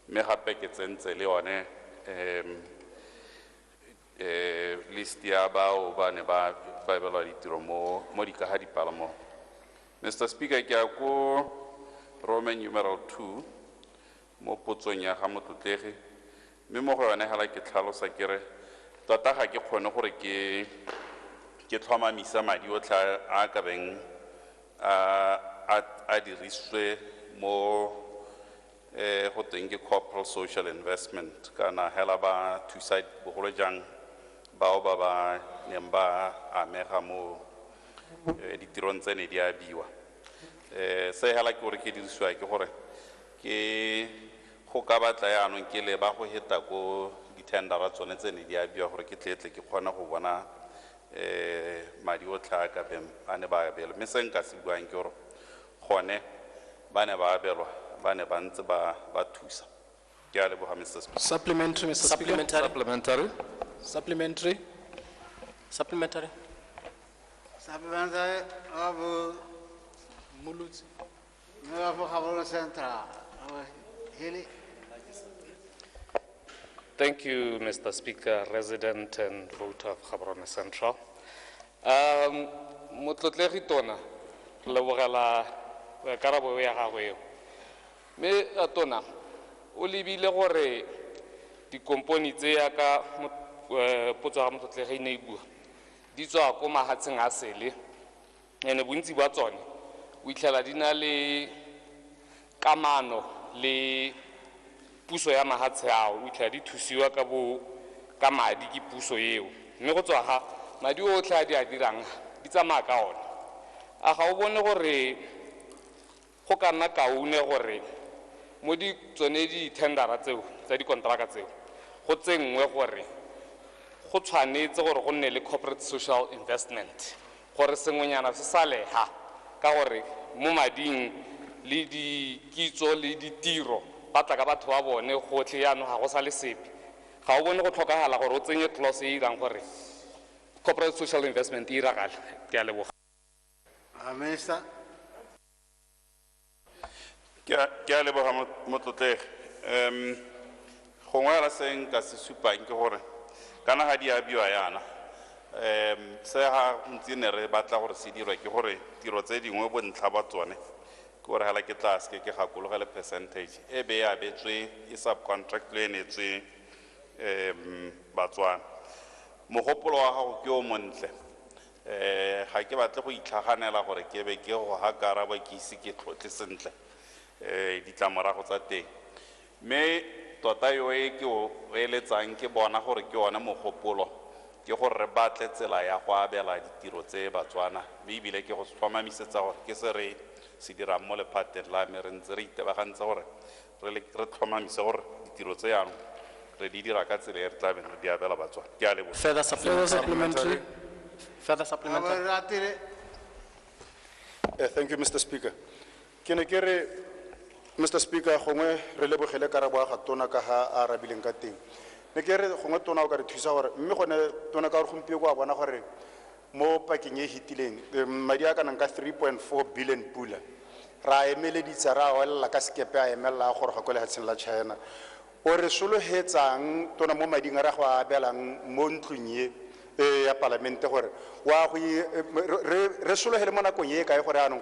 mme gape ke tsentse le yone list ya bao ba ne ba abelwa ditiro mo dikaga dipalamo Mr. Speaker, ke a ko Roman numeral 2 mo potsong ya ga motlotlegi mme mo go yone hela ke tlhalosa kere tota ga ke kgone gore ke tlhomamisa madi otlhe a ka beng a dirisitswe mo go teng ke corporate social investment kana hela ba thusa bogolo jang bao ba neng ba amega mo ditirong tsene di abiwa se hela ke gore ke dirisiwa ke gore ke go ka batla yaanong ke le ba go heta ko ditendera tsone tsene di abiwa gore ke tletle ke kgona go bona madi otlhe a ka beng a ne ba abelwa mme se nka se buang ke gore gone ba ne ba abelwa ba ne ba ntse ba thusa ke a leboga Mr. Speaker. Supplementary, Mr. Speaker. Supplementary. Supplementary. Supplementary. Supplementary of Mulutsi. Of Gaborone Central. Haley. Thank you, Mr. Speaker, resident and voter of Gaborone Central. Motlotlegi tona le bogela karabo ya gago eo. Me tona o lebile gore dikomponi tse ya ka potso ga motlotlegi ne bua di tswa ko mahatsheng a sele ene bontsi ba tsone o itlhela di na le kamano le puso ya mahatshe ao o itlhela di thusiwa ka madi ke puso eo mme go tswa ga madi otlhe a di a dirang di tsamaya ka one a ga o bone gore go ka nna kaone gore mo di tsone di-tendera tseo tsa dikontraka tseo go tsengwe gore go tshwanetse gore go nne le corporate social investment gore sengwenyana se salega ka gore mo mading le dikitso le ditiro ba tla ka batho ba bone gotlhe yaanong ga go sa le sepe ga o bone go tlhokagala gore o tsenye clause e irang gore corporate social investment e iragale ke a leboga Minister. Ke a leboga motlotlegi gongwe la se nka se supang ke gore kana ga di abiwa yana se ga ntse ne re batla gore se dirwa ke gore tiro tse dingwe bontlha ba tsone ke gore hela ke tla se ke gakologele percentage e be ya betswe e subcontract le enetswe batswana mogopolo wa gago ke o montle ga ke batle go itlhaganela gore ke be ke go ga karabo ke ise ke tlotle sentle ditlamorago tsa teng mme tota yo e ke o eletsang ke bona gore ke yone mogopolo ke gore re batle tsela ya go abela ditiro tse batswana mme ebile ke go tlhomamisetsa gore ke se re se dirang mo lephateng la me re ntse re itebagantse gore re tlhomamise gore ditiro tse yanong re di dira ka tsela e re tla beng re di abela batswana ke a leboga. Further supplementary. Further supplementary. Thank you, Mr. Speaker. Kene kere Mr. Speaker, gongwe re lebogele karabo ga tona ka ha a rabileng ka teng. Ne kere gongwe tona o ka re thusa gore mme gone tona ka gore gompie go a bona gore mo pakeng e hitileng madi a kana ka 3.4 billion pula ra emeleditsa ra wela ka skepe a emela gore ga kole hatsheng la China o re solohetsang tona mo mading a ra go a belang mo ntlong ye ya parlamente gore wa go re solohele mo nakong ye kae gore anong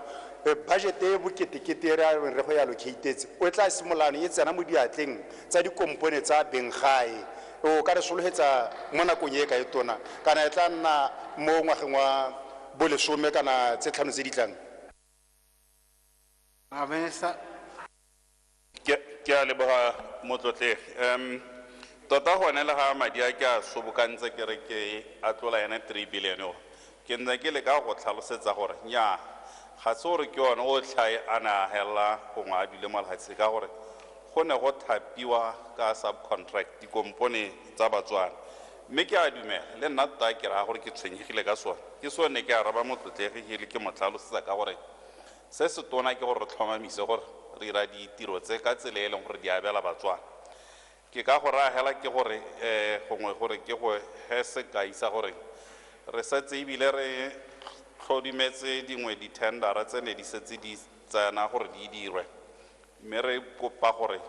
budget e boketekete re go ya allocatetse o tla simolano e tsena mo diatleng tsa dikompone tsa benggae o ka re solohetsa mo nakong ye kae tona kana e tla nna mo ngwageng wa bolesome kana tse tlhano tse di tlang. Minister. Ke a leboga motlotlegi tota gone le ga madi a ke a sobokantse ke re ke a tlola ene 3 billion o ke nne ke le ka go tlhalosetsa gore nnyaa ga se gore ke yone o tlhae a ne a hela gongwe a dule mo lefatshe ka gore go ne go thapiwa ka subcontract dikompone tsa batswana mme ke a dumela le nna tota ke raya gore ke tshwenyegile ka sone ke sone ke araba motlotlegi le ke mo tlhalosetsa ka gore se se tona ke gore re tlhomamise gore re dira ditiro tse ka tsela e leng gore di abela batswana ke ka go raya hela ke gore gongwe gore ke go he se ka isa gore re setse ebile re tlhodimetse dingwe ditendera tse ne di setse di tsena gore di dirwe mme re kopa gore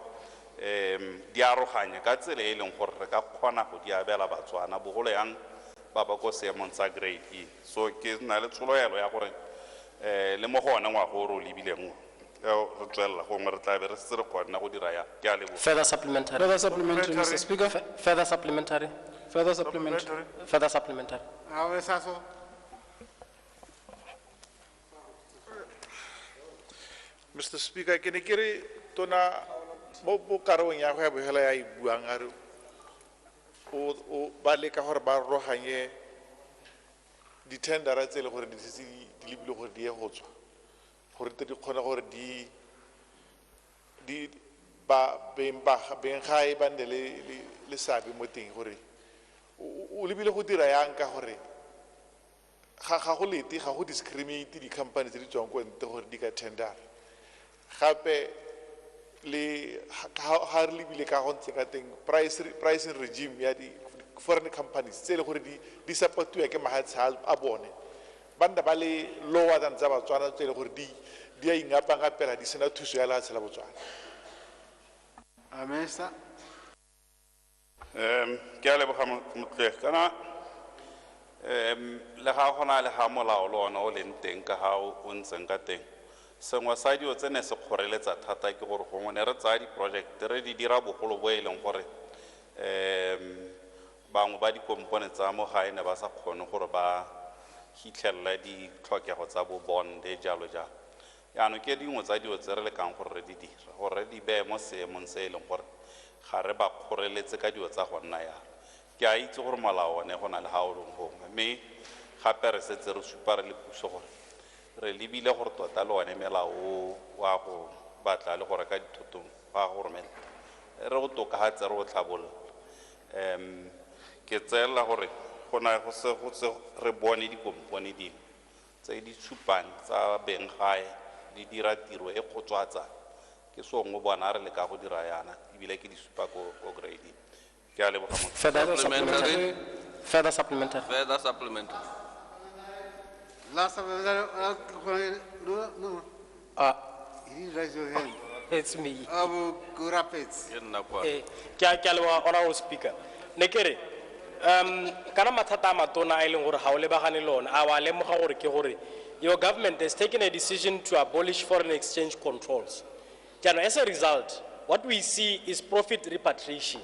di aroganye ka tsela e leng gore re ka kgona go di abela batswana bogolo yang ba ba ko seemong sa grade E so ke na le tshologelo ya gore le mo go ona ngwaga o re o lebileng re tswelela gongwe re tla be re se re kgona go dira ya ke a leboga. Further supplementary. Further supplementary, Mr. Speaker. Further supplementary. Further supplementary. Further supplementary. Mr. Speaker, ke ne ke re tona mo karong ya go ya bogela ya e buang a re o ba leka gore ba roganye di-tendera tse e le gore di lebile gore di ye go tswa gore di kgone gore beng gae ba nne le seabe mo teng gore o lebile go dira yang ka gore ga go lete ga go discriminate di-company tse di tswang ko ntle gore di ka tendera gape le ga re lebile ka go ntse ka teng pricing regime ya di-foreign companies tse e le gore di supportiwa ke mahatshe a bone ba nna ba le lower than tsa batswana tse e le gore di a ingapangapela di sena thuso ya lehatshe la botswana. Minister. Ke a leboga motlegi kana le ga go na le ga molao le ona o leng teng ka ga o ntseng ka teng sengwe sa dio tse ne se kgoreletsa thata ke gore gongwe ne re tsaya di-project re di dira bogolo bo e leng gore bangwe ba dikompone tsa mo gae ne ba sa kgone gore ba hitlhelela ditlhokego tsa bo bonde jalo jalo yaanong ke dingwe tsa dio tse re lekang gore re di dira gore re di beye mo seemong se e leng gore ga re ba kgoreletse ka dio tsa go nna yalo ke a itse gore molao one go na le ga o leng gongwe mme gape re setse re supa re le puso gore re lebile gore tota le one melao wa go batla le gore ka dithoto ga go romela re go tokagatse re go tlhabolola ke tseela gore go na go se re bone dikompone dingwe tse di supang tsa beng gae di dira tiro e kgotswatsang ke songwe bona re le ka go dira yana ebile ke di supa ko grading ke a leboga. Further supplementary. Further supplementary. Further supplementary. Last supplementary. No. You didn't raise your hand. It's me. Abu Kurapets. Ke a leboga Honorable Speaker. Ne kere kana mathata a matona a e leng gore ga o lebagane le one a wa lemoga gore ke gore your government has taken a decision to abolish foreign exchange controls. As a result, what we see is profit repatriation.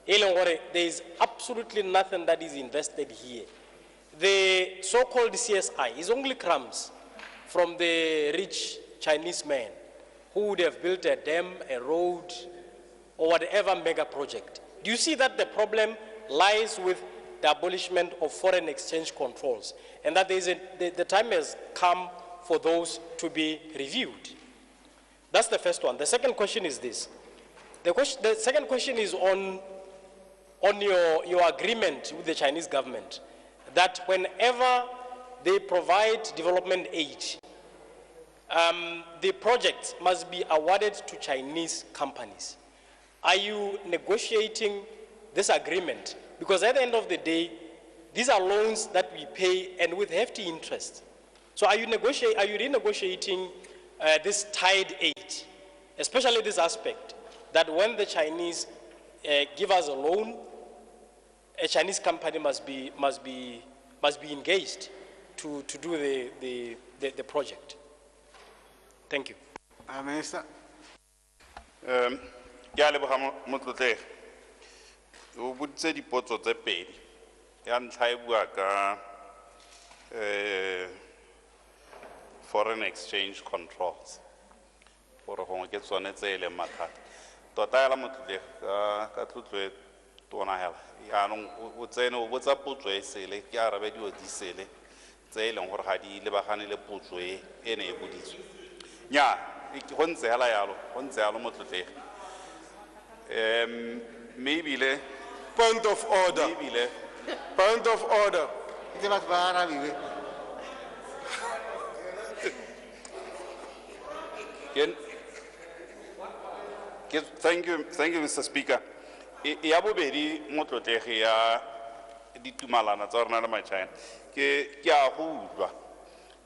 There is absolutely nothing that is invested here. The so-called CSI is only crumbs from the rich Chinese men who would have built a dam, a road, or whatever mega project. Do you see that the problem lies with the abolishment of foreign exchange controls, and that the time has come for those to be reviewed? That's the first one. The second question is this. The second question is on your agreement with the Chinese government that whenever they provide development aid, the projects must be awarded to Chinese companies. Are you negotiating this agreement? Because at the end of the day, these are loans that we pay and with hefty interest. So are you renegotiating this tied aid, especially this aspect, that when the Chinese give us a loan, a Chinese company must be engaged to do the project? Thank you. Minister. O botse dipotso tse pedi ya ntlha e bua ka foreign exchange controls gore gongwe ke tsone tse e leng mathata tota yala motlotlegi ka tlotlo e tona hela yaanong o tsene o botsa potso e sele ke arabe dio di sele tse e leng gore ga di lebagane le potso e ne e boditswe nya go ntse hela yalo go ntse yalo motlotlegi maybe point of order. Point of order. Thank you, Mr. Speaker. Ya bobedi motlotlegi ya ditumalana tsa rona le ma-China ke a go utlwa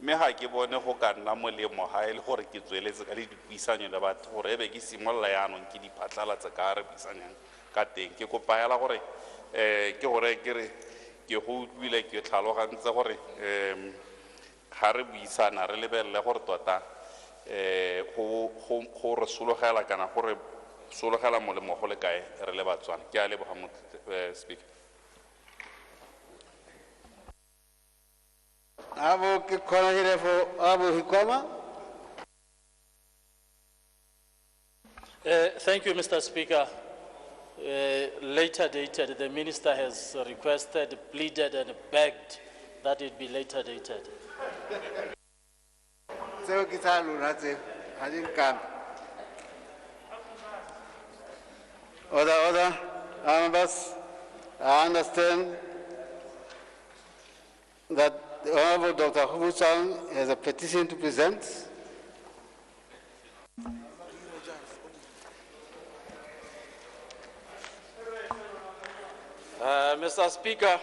mme ga ke bone go ka nna molemo ga e le gore ke tsweletse ka le dipuisanyo le batho gore e be ke simolola yaanong ke diphatlalatse ka re puisanyang ka teng ke kopa hela gore ke gore ke re ke go utlwile ke tlhalogantse gore ga re buisana re lebelele gore tota go re sologela kana gore sologela molemo go le kae re le Batswana. Ke a leboga Speaker. Abo ke khona hile fo abo hikoma. Thank you, Mr. Speaker. Later dated, the minister has requested, pleaded and begged that it be later dated. Tseo ke tsa lona tse ga di nkame. Order, members, I understand that the Honorable Dr. Hubuchang has a petition to present. Mr. Speaker,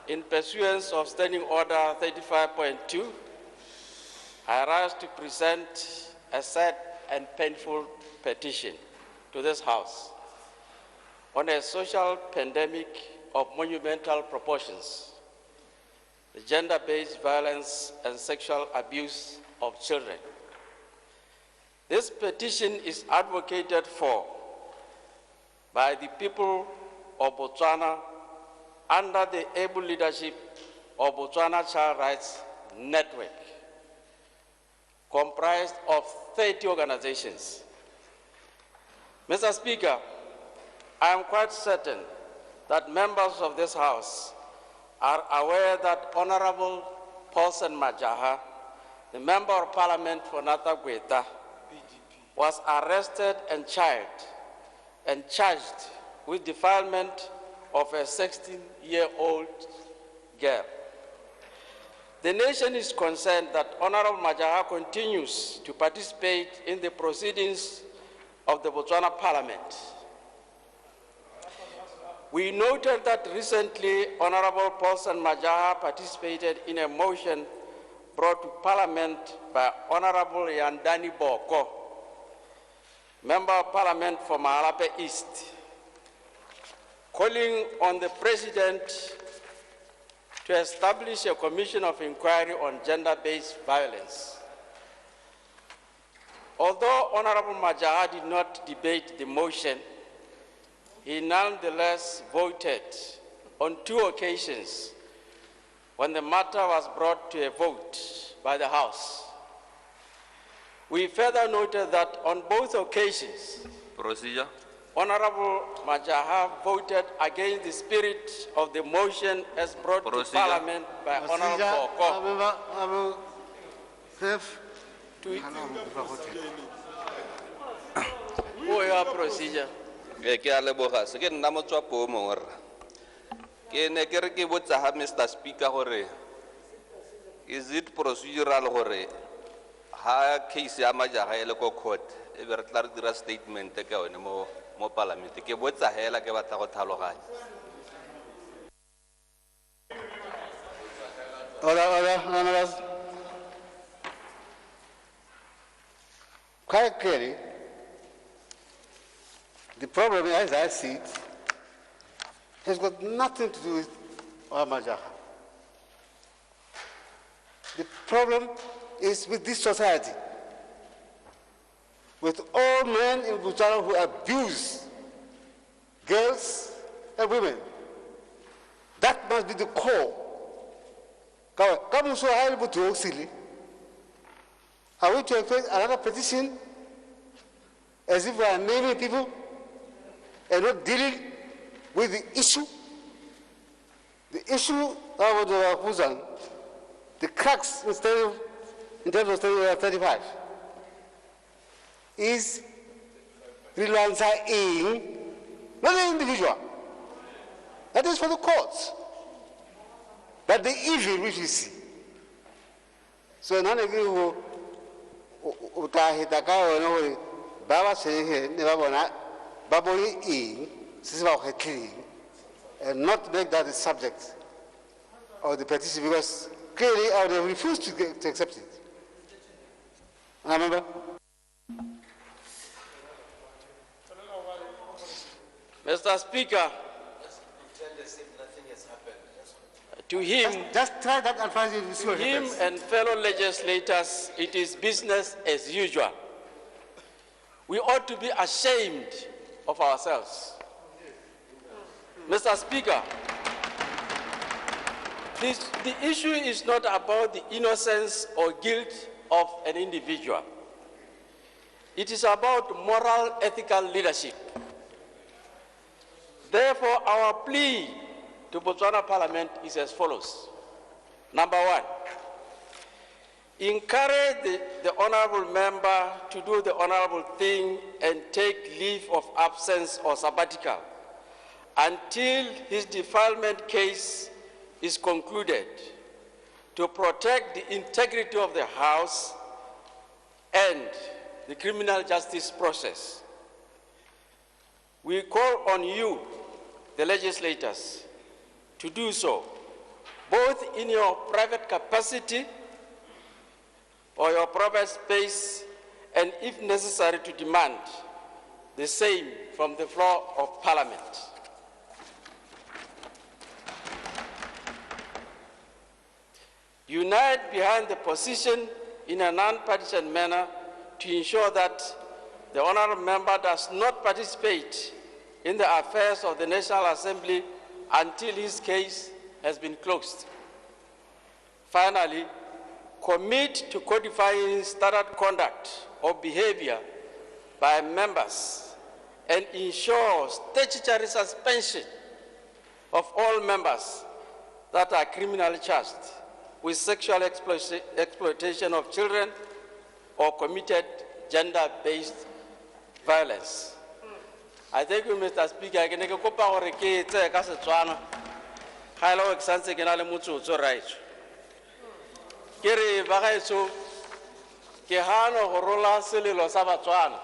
in pursuance of Standing Order 35.2, I rise to present a sad and painful petition to this House on a social pandemic of monumental proportions, the gender-based violence and sexual abuse of children. This petition is advocated for by the people of Botswana under the able leadership of Botswana Child Rights Network, comprised of 30 organizations. Mr. Speaker, I am quite certain that members of this House are aware that Honorable Paulson Majaha, the Member of Parliament for Nata Gweta, was arrested and charged with defilement of a 16-year-old girl. The nation is concerned that Honorable Majaha continues to participate in the proceedings of the Botswana Parliament. We noted that recently Honorable Paulson Majaha participated in a motion brought to Parliament by Honorable Yandani Boko, Member of Parliament for Mahalape East, calling on the President to establish a commission of inquiry on gender-based violence. Although Honorable Majaha did not debate the motion, he nonetheless voted on 2 occasions when the matter was brought to a vote by the House. We further noted that on both occasions, Procedure. Honorable Majaha voted against the spirit of the motion as brought to Parliament by Honorable Boko. Procedure. Ke a leboga se ke nna motswapo o mongwe rra. Ke ne ke re ke botsa ha Mr. Speaker gore is it procedural gore ha case ya Majaha e le ko court e be re tla re dira statement ka yone mo Parliament. Ke botsa hela ke batla go tlhaloganya. Order. Quite clearly, the problem, as I see it, has got nothing to do with Majaha. The problem is with this society, with all men in Botswana who abuse girls and women. That must be the core. Are we to expect another petition as if we are naming people and not dealing with the issue? The issue of the crux in terms of Standing 35 is relying not the individual. That is for the courts. But the evil which we see. So none of you who Baba saying and not make that the subject of the petition, because clearly I would have refused to accept it. Remember? Mr. Speaker, To him, just try that advice and see to what him happens. and fellow legislators, it is business as usual. We ought to be ashamed of ourselves. Mr. Speaker, the issue is not about the innocence or guilt of an individual. It is about moral, ethical leadership. Therefore, our plea to Botswana Parliament is as follows. Number one, encourage the honorable member to do the honorable thing and take leave of absence or sabbatical until his defilement case is concluded to protect the integrity of the House and the criminal justice process. We call on you, the legislators, to do so, both in your private capacity or your private space, and if necessary to demand the same from the floor of Parliament. Unite behind the position in a non-partisan manner to ensure that the honorable member does not participate in the affairs of the National Assembly until his case has been closed. Finally, commit to codifying standard conduct or behavior by members and ensure statutory suspension of all members that are criminally charged with sexual exploitation of children or committed gender-based violence. I thank you, Mr. Speaker. Ke ne ke kopa gore ke tse ka Setswana. Ga ile go santse ke na le motsotso right. Ke re ba gaetso ke hano go rola selelo sa Batswana.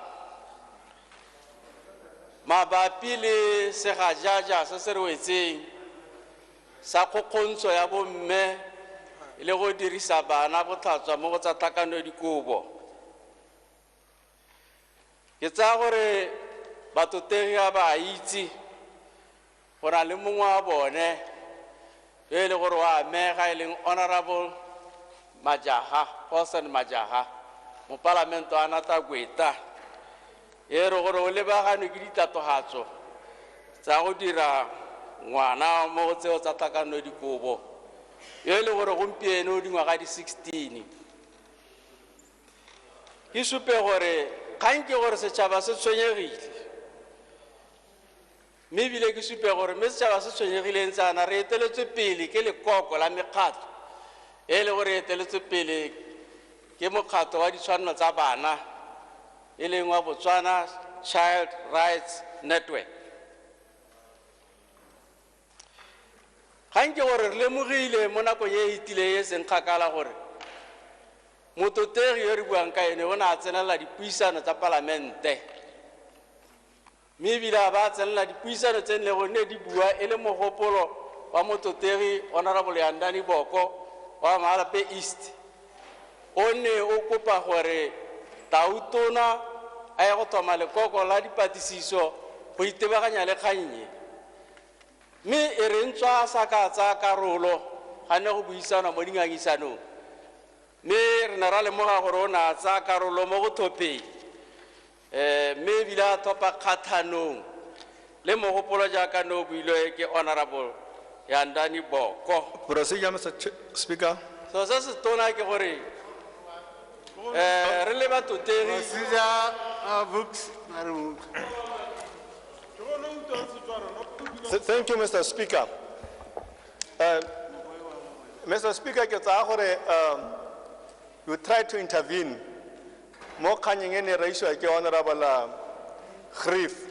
Mabapi le segajaja se se re wetseng sa kgokgontsho ya bomme le go dirisa bana botlhatswa mo go tsa tlhakano dikobo. Ke tsa gore batotegi ba itse go na le mongwe wa bone e le gore wa amega e leng Honorable Majaha, Paulson Majaha, mo Parlamento a Nata Gweta, e re gore o lebagane ke ditatogatso tsa go dira ngwana mo go tseo tsa tlhakano dikobo e le gore gompieno dingwaga di 16. Ke supe gore kgang ke gore setšhaba se tshwenyegile, mme ebile ke supe gore mme setšhaba se tshwenyegileng tsana re eteletswe pele ke lekoko la mekgatlo e le gore eteletswe pele ke mokgatlo wa ditshwanelo tsa bana e leng wa Botswana Child Rights Network. Kgang ke gore re lemogile mo nakong e itileng e seng kgakala gore mototegi yo re buang ka ene o ne a tsenela dipuisano tsa Palamente, mme ebile ba tsenela dipuisano tse ne gore ne di bua e le mogopolo wa mototegi Honorable Yandani Boko wa Mahalape East. O ne o kopa gore tautona a ye go thoma lekoko la dipatlisiso go itebaganya le kgannye, mme e re ntswa sa ka tsa karolo ga ne go buisana mo dingangisanong, mme re na ra lemoga gore o na tsa karolo mo go thopeng mme ebile a thopa kgathanong le mogopolo jaaka no builwe ke Honorable Yandani Boko. Procedure, Mr. Speaker. So se se tona ke gore re le batotegi Books are removed. Thank you, Mr. Speaker. Mr. Speaker, ke tsa gore you try to intervene mo kganyeng e ne raisiwa ke Honorable Grief.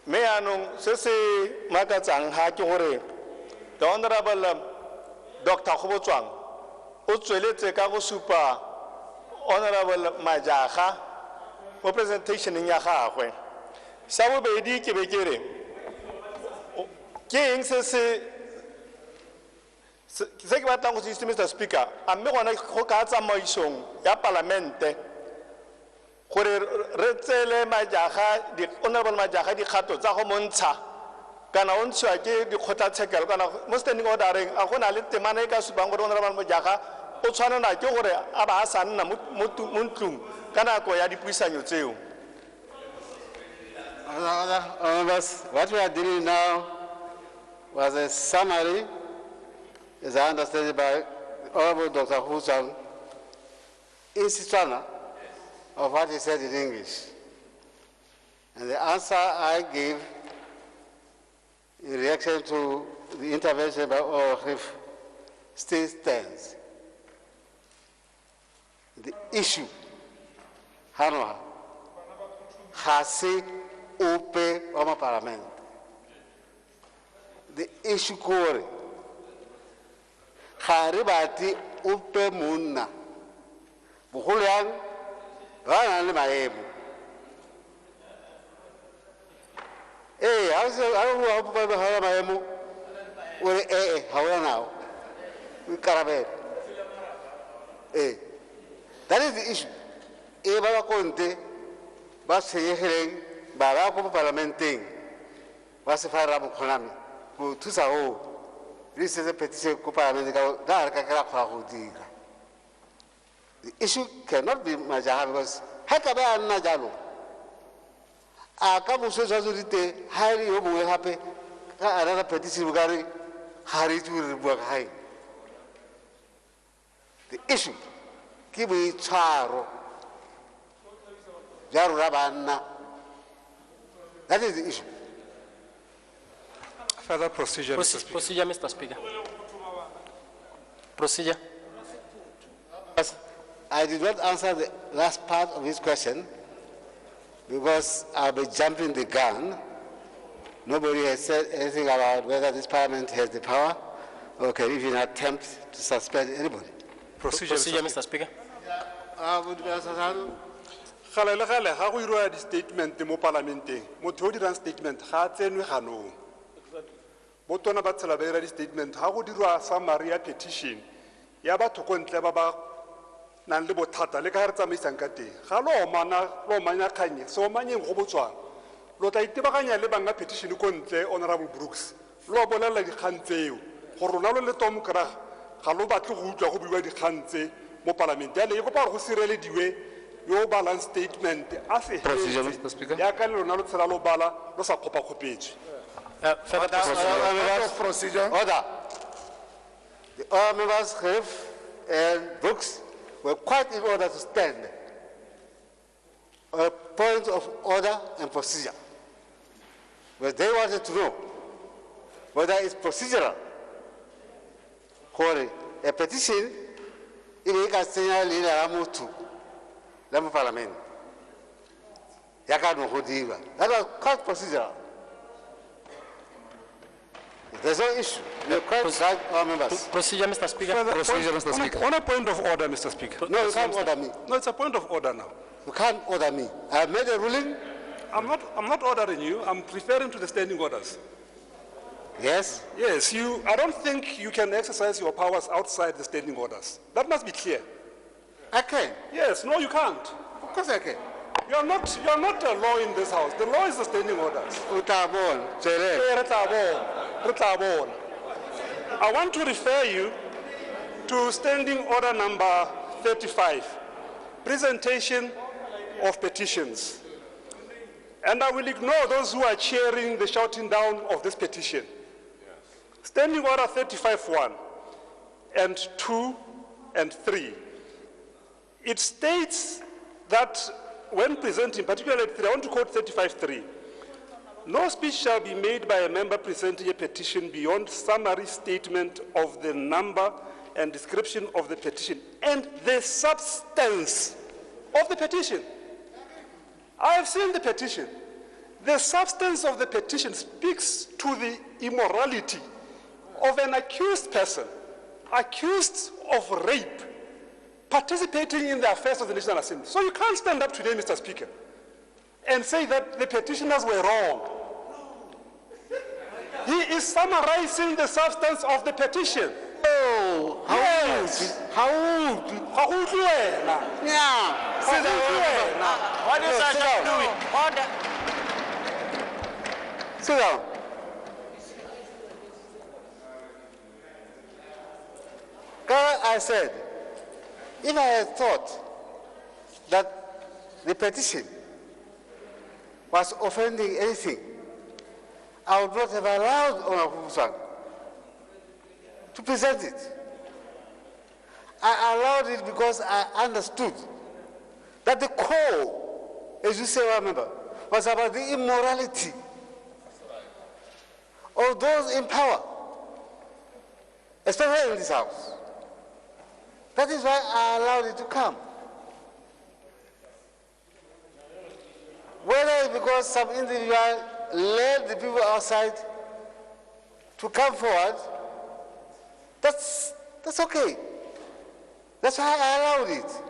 Me anong se se makatsang ha ke gore the Honorable Dr. Kgobotswang o tsweletse ka go supa Honorable Majaha mo presentationeng ya gagwe. Sa bobedi ke be ke re ke eng se ke batlang go se itse, Mr. Speaker, a mme gona go ka tsamaisong ya Palamente gore re tsele Majaha Honorable Majaha dikgato tsa go montsha kana o ntshiwa ke dikgotlatshekelo kana mo standing ordereng a go na le temana e ka supang gore honorable Mojaga o tshwanela ke gore a ba a sa nna mo ntlong ka nako ya dipuisanyo tseo. What we are dealing now was a summary, as I understand it, by Honorable Dr. Husang in Setswana of what he said in English. And the answer I gave in reaction to the intervention by Orif still stands. The issue, Hanoha, Hasi Upe Oma Parliament. The issue Kore, Haribati Upe Munna, Buhulian, Rana Maebu. Hey, I don't know how to have my emu. Well, how now? We carabel. Hey, that is the issue. Eba Conte, Bas Hearing, Barako Parliamenting, Basifara Konami, who Tusao. This is a petition to Parliament. The issue cannot be Majaha because Hakaba and Najalo. Akamu Sosazurite, highly open happy, another petition regarding Harry to work high. The issue, Kibi Charo, Jarabana. That is the issue. Further procedure, Mr. Speaker. Procedure, Mr. Speaker. Procedure. I did not answer the last part of his question because I'll be jumping the gun. Nobody has said anything about whether this parliament has the power or can even attempt to suspend anybody. Procedure, Mr. Speaker. Gale ga go irwa di statement mo parlamenteng motho o dirang statement ga tsenwe ganong botona ba tsela ba ira di statement ga go dirwa summary ya petition ya batho ko ntle ba ba nang le bothata le ka re tsamaisang ka teng ga lo manya khanye so manyeng go botswana lo tla itebaganya le banga petition ko ntle Honorable Brooks lo bolela di kgantseo go rona lo le tom kra ga lo batle go utlwa go buiwa di kgantse mo parlament ya le go pa go sirelediwe your balance statement as a Procedure, Mr. Speaker. ya ka le lona lo tsela lo bala lo sa khopa khopetse Procedure. Order. The other members, Khif and Brooks, were quite in order to stand. A point of order and procedure. But they wanted to know whether it's procedural. For a petition, in a senior leader, Ramutu, Lamu Parliament. Yakano Hodiva. That was quite procedural. There's no issue. You're quite right, our members. Procedure, Mr. Speaker. Procedure, Mr. Speaker. On a point of order, Mr. Speaker. No, you can't order me. No, it's a point of order now. You can't order me. I have made a ruling. I'm not ordering you. I'm referring to the standing orders. Yes? Yes, I don't think you can exercise your powers outside the standing orders. That must be clear. I can. Yes, no, you can't. Of course I can. You are not a law in this house. The law is the standing orders. I want to refer you to standing order number 35, presentation of petitions. And I will ignore those who are cheering the shouting down of this petition. Standing order 35(1) and 2 and 3. It states that when presenting, particularly 3, I want to quote 35(3). No speech shall be made by a member presenting a petition beyond summary statement of the number and description of the petition and the substance of the petition. I have seen the petition. The substance of the petition speaks to the immorality of an accused person, accused of rape, participating in the affairs of the National Assembly. So you can't stand up today, Mr. Speaker, and say that the petitioners were wrong. He is summarizing the substance of the petition. Oh, yes. How Yeah. Sit down. What is that doing? Order. Sit down. I said, if I had thought that the petition was offending anything, I would not have allowed Honorable Musang to present it. I allowed it because I understood that the core, as you say, remember, was about the immorality of those in power, especially in this house. That is why I allowed it to come. Whether it's because some individual led the people outside to come forward, that's okay. That's why I allowed it.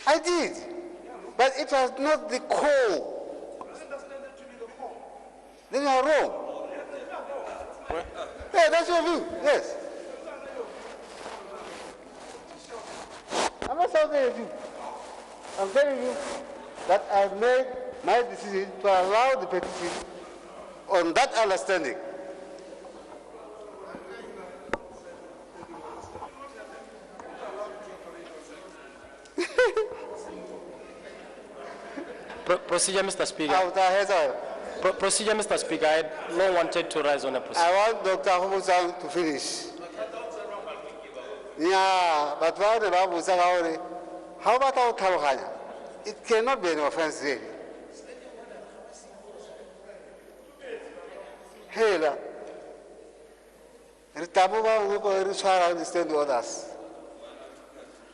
I did, but it was not the core. Then you are wrong. Yeah, that's your view, yes. I'm not telling you. I'm telling you that I've made my decision to allow the petition on that understanding. Procedure, Mr. Speaker. Procedure, Mr. Speaker. I had not wanted to rise on a procedure. I want Dr. Homusang to finish. Yeah, but how about our Kalahanya? It cannot be an offense, really. Hey, Ritabuba understand others.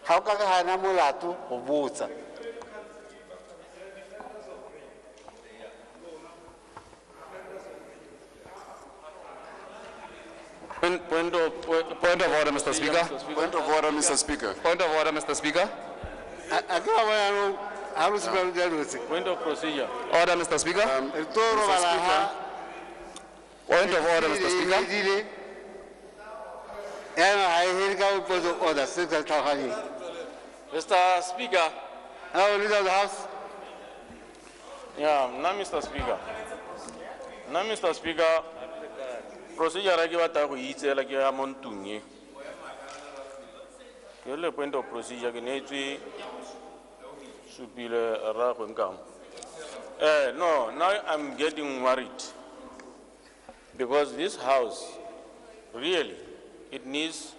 How can I have Mulatu or Buza? Point of order, Mr. Speaker. Point of order, Mr. Speaker. Point of order, Mr. Speaker. Point of procedure. Order, Mr. Speaker. Mr. Speaker. Point of order, Mr. Speaker. Mr. Speaker. Now, leader of the House. Yeah, now, Mr. Speaker. Now, Mr. Speaker. Procedure like what I eat like a montungi. The point of procedure can actually be a rough income. No, now I'm getting worried because this house really it needs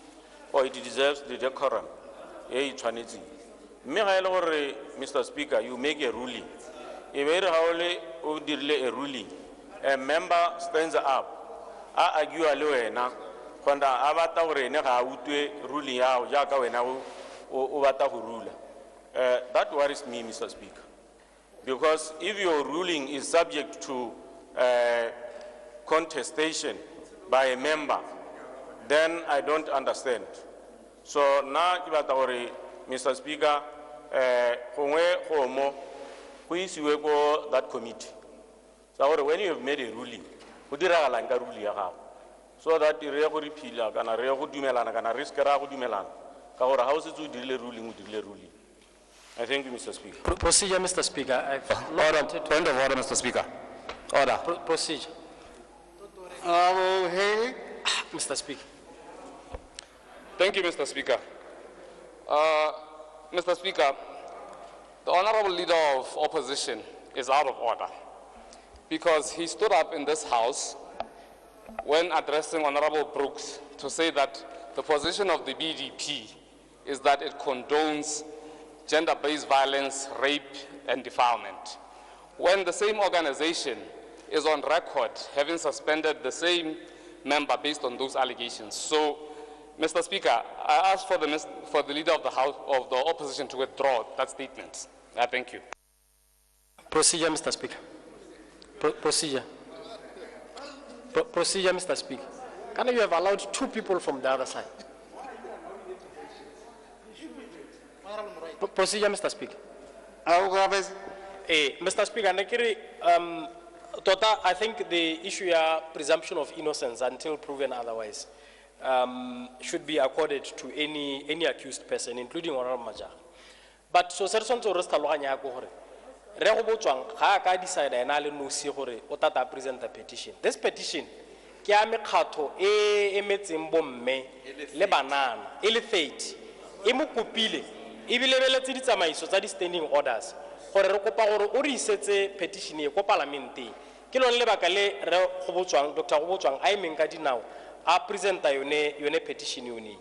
or it deserves the decorum. Mr. Speaker, you make a ruling. If a ruling, a member stands up. I argue alone na kwanda abata gore ne ga utwe ruling ya ja ka wena o bata go rula. That worries me, Mr. Speaker, because if your ruling is subject to contestation by a member, then I don't understand. So now kibata gore, Mr. Speaker, gongwe gomo go isiwe go that committee. So when you have made a ruling, so that the real repeal can a real dumelan can a risk a dumelan. Our houses to delay ruling. I thank you, Mr. Speaker. Procedure, Mr. Speaker. Order. Point of order, Mr. Speaker. Order. Procedure. Mr. Speaker. Thank you, Mr. Speaker. Mr. Speaker, the Honorable Leader of Opposition is out of order, because he stood up in this House when addressing Honorable Brooks to say that the position of the BDP is that it condones gender-based violence, rape, and defilement, when the same organization is on record having suspended the same member based on those allegations. So, Mr. Speaker, I ask for the Leader of the House of the Opposition to withdraw that statement. I thank you. Procedure, Mr. Speaker. Procedure. Procedure, Mr. Speaker. Can you have allowed two people from the other side? Procedure, Mr. Speaker. Mr. Speaker, I think the issue of presumption of innocence until proven otherwise should be accorded to any accused person, including Honorable Majah. But so certain to rest decide present the petition. This petition ke a mekgatho e emetseng bomme le banana e le 30 e mo kopile e bilebeletse ditsamaiso tsa di-standing orders gore re kopa gore o re isetse petition e ko parlamenteng ke lone lebaka le re go botswang Dr. go botswang a emeng ka dinao a presenta yone petition yone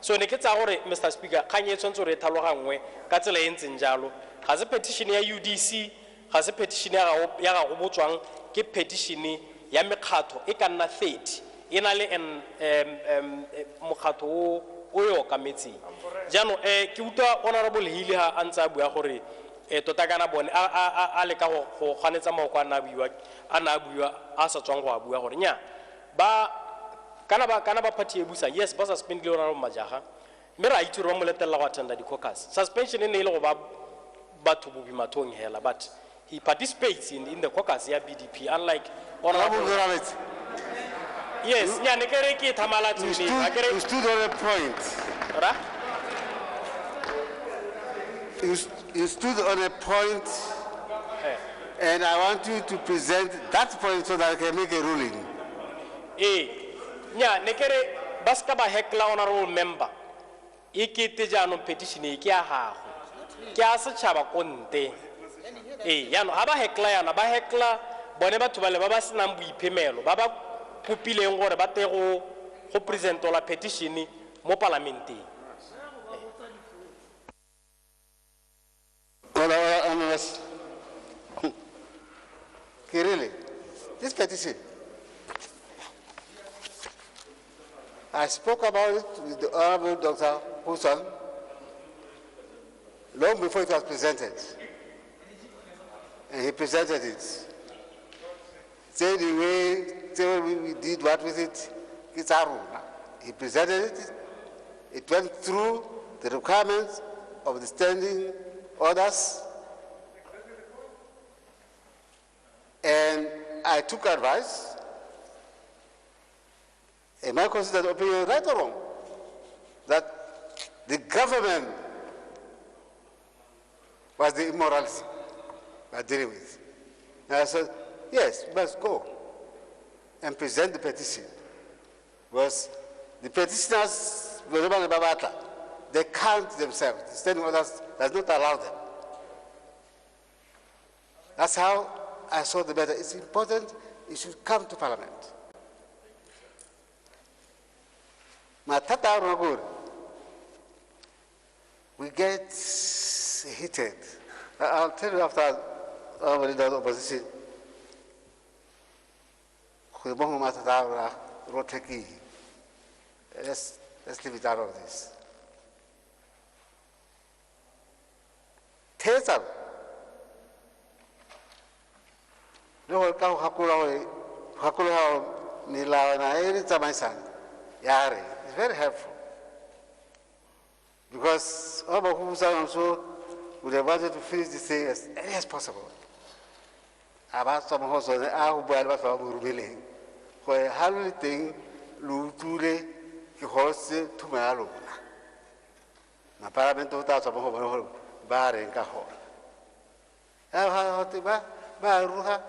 so ne ke tsa gore Mr. Speaker kgang e tshwanetse re tlhalogangwe ka tsela e ntseng jalo ga se petition ya UDC ga se petition ya ga go botswang ke petition ya mekgatho e ka nna 30 e na le mokgatho o yo ka metseng jaanong ke utlwa honorable Hili ha a ntse a bua gore tota kana bone a le ka go ganetsa maoko a na bua a sa tswang go a bua gore nya ba kana ba party e busa yes ba suspend le Honorable Majaga mme ra itse re mo letella go attenda di caucus suspension ne ile go ba batho bobi mathong hela but he participates in the caucus ya BDP unlike Honorable yes nya ne kere ke thamala tsini You stood on a point. Ra? You stood on a point, and I want you to present that point so that I can make a ruling. Nya ne kere baska ba hekla honorable member ikete jaanong petition e ke ya gago ke a setšhaba konte yaanong ga ba hekla yana ba hekla bone batho ba le ba ba senang boiphemelo ba ba kopileng gore ba te go presentela petition mo parlamenteng Really, this petition, I spoke about it with the Honorable Dr. Hussein long before it was presented. And he presented it. Say the way we did what with it, it's our rule. He presented it. It went through the requirements of the standing orders. And I took advice. And I considered opinion right or wrong that the government was the immorality we're dealing with. And I said, yes, we must go and present the petition. Because the petitioners, they can't themselves. The standing orders does not allow them. That's how I saw the matter. It's important it should come to Parliament. We get heated. I'll tell you after our leader of the opposition. Let's leave it out of this. Teza. No, Hakula Nila Yari. It's very helpful. Because Oba Husan also would have wanted to finish this thing as early as possible. About some also the Ahuba from Rubiling, where hardly thing Luture, the horse to Malo. My parliament of Tassamo, Bar and Cahor. Ruha,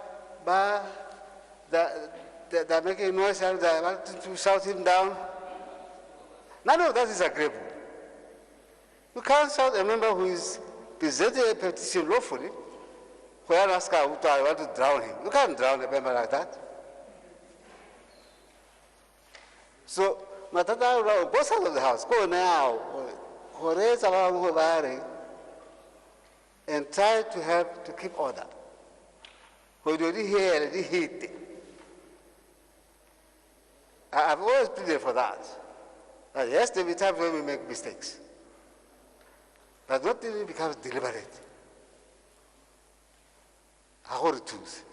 Ba, that making noise and I wanted to shout him down. No, that is agreeable. You can't shout a member who is presenting a petition lawfully, where ask I want to drown him. You can't drown a member like that. So, Matata, both sides of the house, go now, and try to help to keep order. When you hear the heat, I've always pleaded for that. Yes, there will be times when we make mistakes. But not till it becomes deliberate. I hold the truth.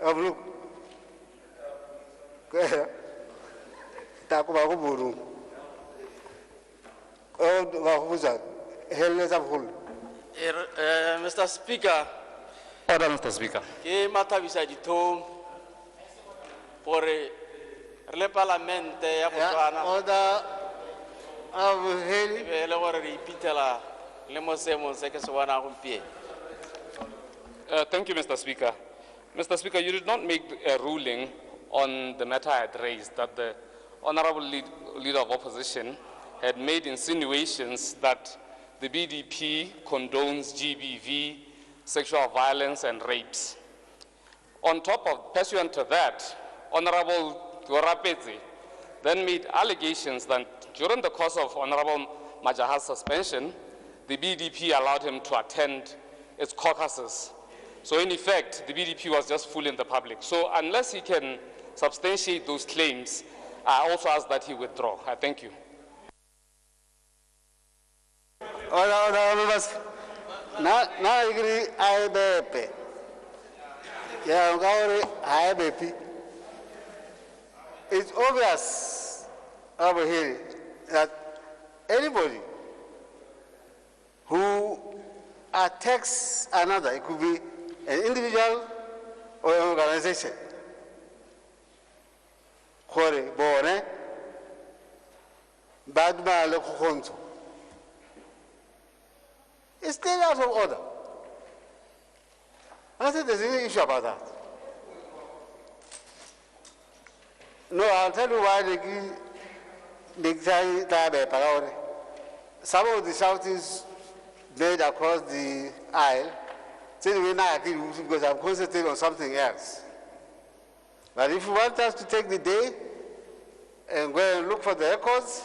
Look. Go ahead. Mr. Speaker. Order, Mr. Speaker. Ke mathabisa dithong gore re parlamente ya Botswana. Order of Heli. Le gore re ipitela le mo seemong se ke se bona gompieno. Thank you, Mr. Speaker. Mr. Speaker, you did not make a ruling on the matter I had raised, that the Honorable Leader of Opposition had made insinuations that the BDP condones GBV, sexual violence, and rapes. On top of, pursuant to that, Honorable Gorapetsi then made allegations that during the course of Honorable Majaha's suspension, the BDP allowed him to attend its caucuses. So in effect, the BDP was just fooling the public. So unless he can substantiate those claims, I also ask that he withdraw. I thank you. Na agree IBP. Yeah, IBP. It's obvious over here that anybody who attacks another, it could be an individual or an organization, it's still out of order. I think there's any issue about that. No, I'll tell you why some of the shoutings made across the aisle, because I'm concentrating on something else. But if you want us to take the day and go and look for the records,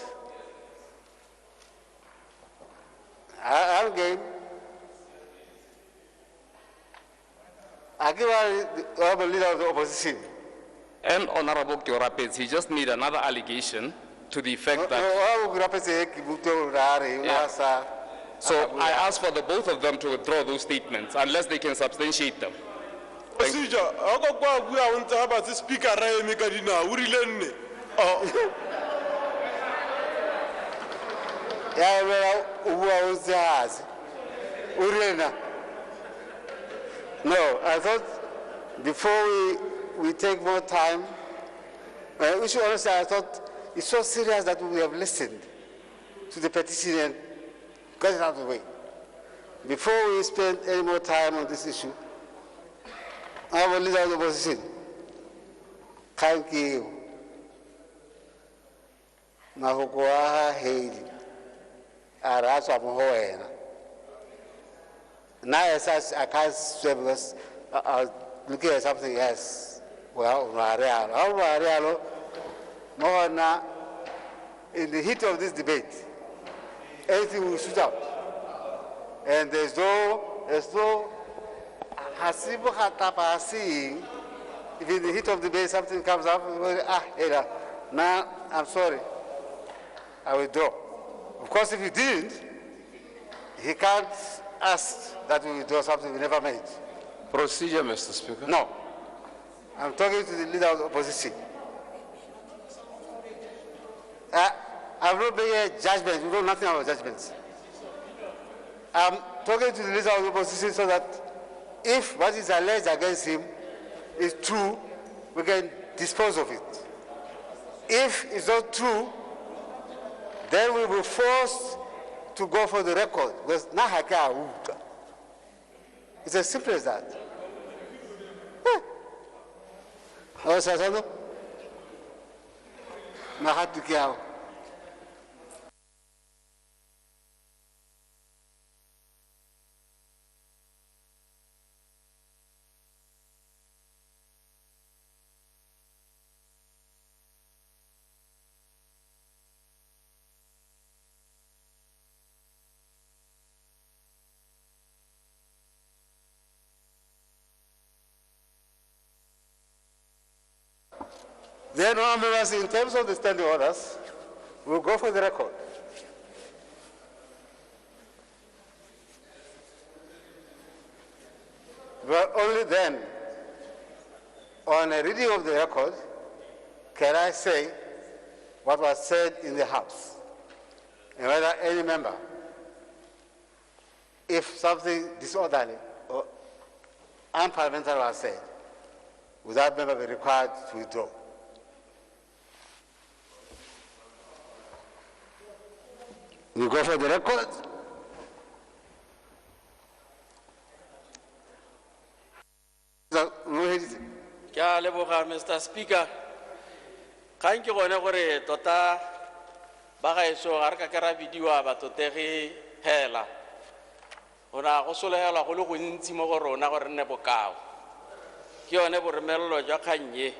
I'm game. I give the Honorable Leader of the Opposition. And Honorable Gorapetsi, he just made another allegation to the effect that... So I ask for the both of them to withdraw those statements unless they can substantiate them. Procedure. Speaker No, I thought before we take more time, we should honestly, I thought it's so serious that we have listened to the petition and got it out of the way. Before we spend any more time on this issue, I will lead the opposition. Thank you. Mahukuaha Heidi. Arasa Mohoena. Now, as such, I can't say because I was looking at something else. Well, in the heat of this debate, anything will shoot out. And there's no Hasibu Hatapa seeing, if in the heat of the debate something comes up, now I'm sorry, I withdraw. Of course, if you didn't, he can't ask that we withdraw something we never made. Procedure, Mr. Speaker. No. I'm talking to the leader of the opposition. I'm not making a judgment. We know nothing about judgments. I'm talking to the leader of the opposition so that if what is alleged against him is true, we can dispose of it. If it's not true, then we will be forced to go for the record. Because it's as simple as that. Then, members, in terms of the standing orders, we'll go for the record. But only then, on a reading of the record, can I say what was said in the House, and whether any member, if something disorderly or unparliamentary was said, would that member be required to withdraw? We go for the record. leboga, Mr. Speaker. Kgang ke gone gore tota ba gaeso ga re ka kera bidiwa batotegi hela. Ona go solegelwa go le gontsi mo go rona gore nne bokao. Ke yone boremelelo jwa kgang ye.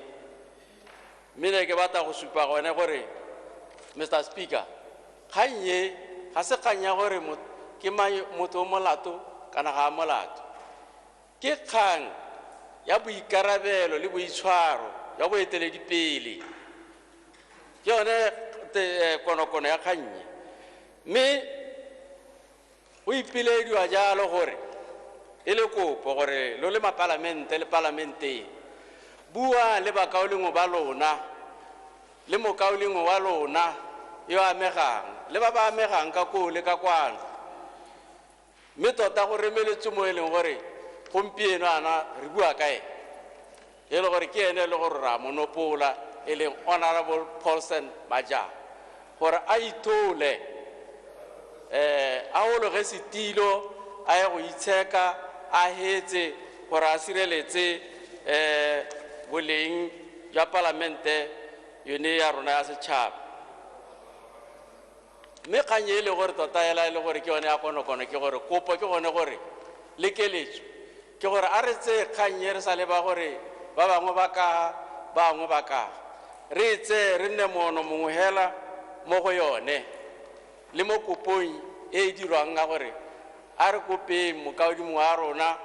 Mme ne ke batla go supa gone gore Mr. Speaker, kgang ye ga se kgang ya gore ke motho o molato kana ga molato. Ke kgang ya boikarabelo le boitshwaro ya boeteledipele. Ke yone konokono ya kgang ye. Mme o ipilediwa jalo gore e le kopo gore lo le mapalamente le parlamente bua le bakaolengwe ba lona le mokaolengwe wa lona yo amegang le ba ba amegang ka ko le ka kwana. Mme tota go remeletse mo e leng gore gompieno ana re bua kae e le gore ke ene le gore ra monopola e leng Honorable Paulson Maja gore a itole a ologe setilo a ye go itsheka a hetse gore a sireletse boleng jwa palamente yone ya rona ya setšhaba. Mme kgang e le gore tota ela e le gore ke yone ya konokono ke gore kopo ke gone gore le keletso ke gore a re tse kgang e re sa leba gore ba bangwe ba ka bangwe ba ka re tse re nne mono mongwe hela mo go yone le mo kopong e dirwang ga gore a re kopeng mokaodimo wa rona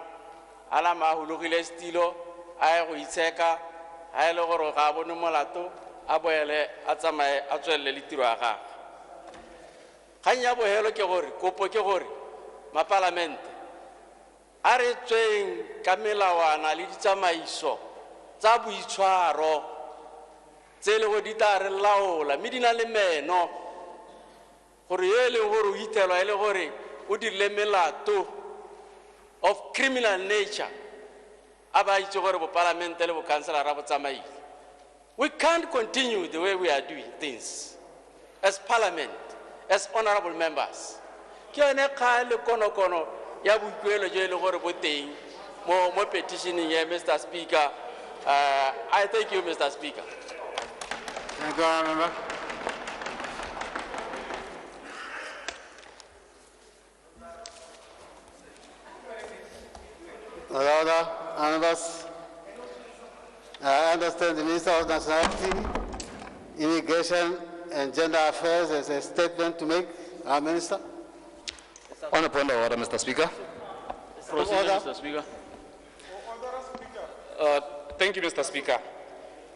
a la mahulogile setilo a ye go itsheka a e le gore ga a bone molato a boele a tsamaye a tswelele le tiro ya gagwe. Kgang ya bohelo ke gore kopo ke gore mapalamente a re tsweng ka melawana le ditsamaiso tsa boitshwaro tse le go di tla re laola mme di na le meno gore yo e leng gore o itelwa e le gore o dirile melato of criminal nature a ba itse gore bopalamente le bokhanselara bo tsamaile. We can't continue the way we are doing things as parliament, as honorable members. Ke yone kgang le konokono ya boikuelo jo e le gore bo teng mo petitioning ye, Mr. Speaker. I thank you, Mr. Speaker. Thank you, Member. Order, members. I understand the Minister of Nationality, Immigration and Gender Affairs has a statement to make. Our Minister. On a point of order, Mr. Speaker. Procedure, Mr. Speaker. Thank you, Mr. Speaker.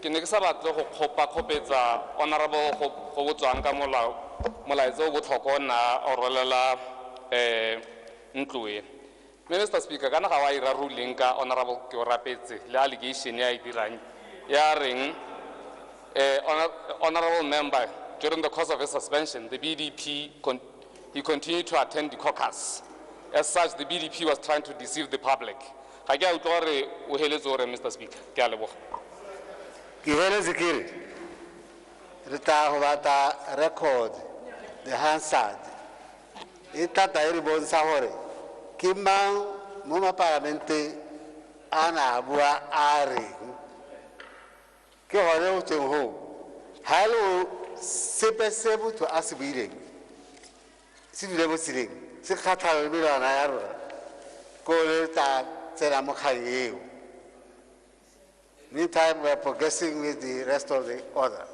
Ke ne ke sa batle go kgopetsa honorable go botswang ka molaetsa o botlhokwa na o rwelela ntlo e. Mr. Speaker, kana ga wa ira ruling ka honorable ke o rapetse le allegation ya dirang ya reng honorable member during the course of his suspension the BDP he continued to attend the caucus. As such, the BDP was trying to deceive the public. Ga ke a utlwa gore o heletse gore Mr. Speaker ke a leboga. Ke heletse ke re re tla go batla record the Hansard e tata e re bontsha gore ke mang mo mapalamente a na bua a reng ke gone go tseng go ga le sepe se botho a se buileng se dule mo tseleng se kgatlhalo le melawana ya rona ko le tla tsena mo kgang eo. Meantime, we are progressing with the rest of the order.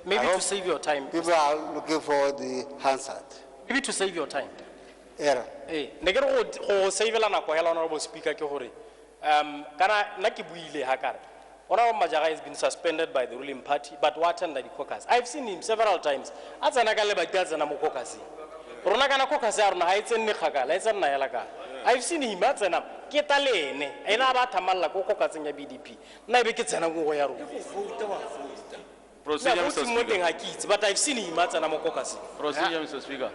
Maybe to save your time. People are looking for the Hansard. Maybe to save your time. Era. Ne ke re go savela nako ya Honorable Speaker ke gore kana nna ke buile ha kare Honorable Majaga has been suspended by the ruling party but what attended the caucus. I've seen him several times a tsena ka lebati a tsena mo caucus rona kana caucus ya rona ha itse nne khakala itse nna yela ka I've seen him a tsena ke talene ena ba thamalla ko caucus ya BDP nna be ke tsena go ya rona Procedure, Mr. Speaker. But I've seen him at caucus. Procedure, Mr. Speaker.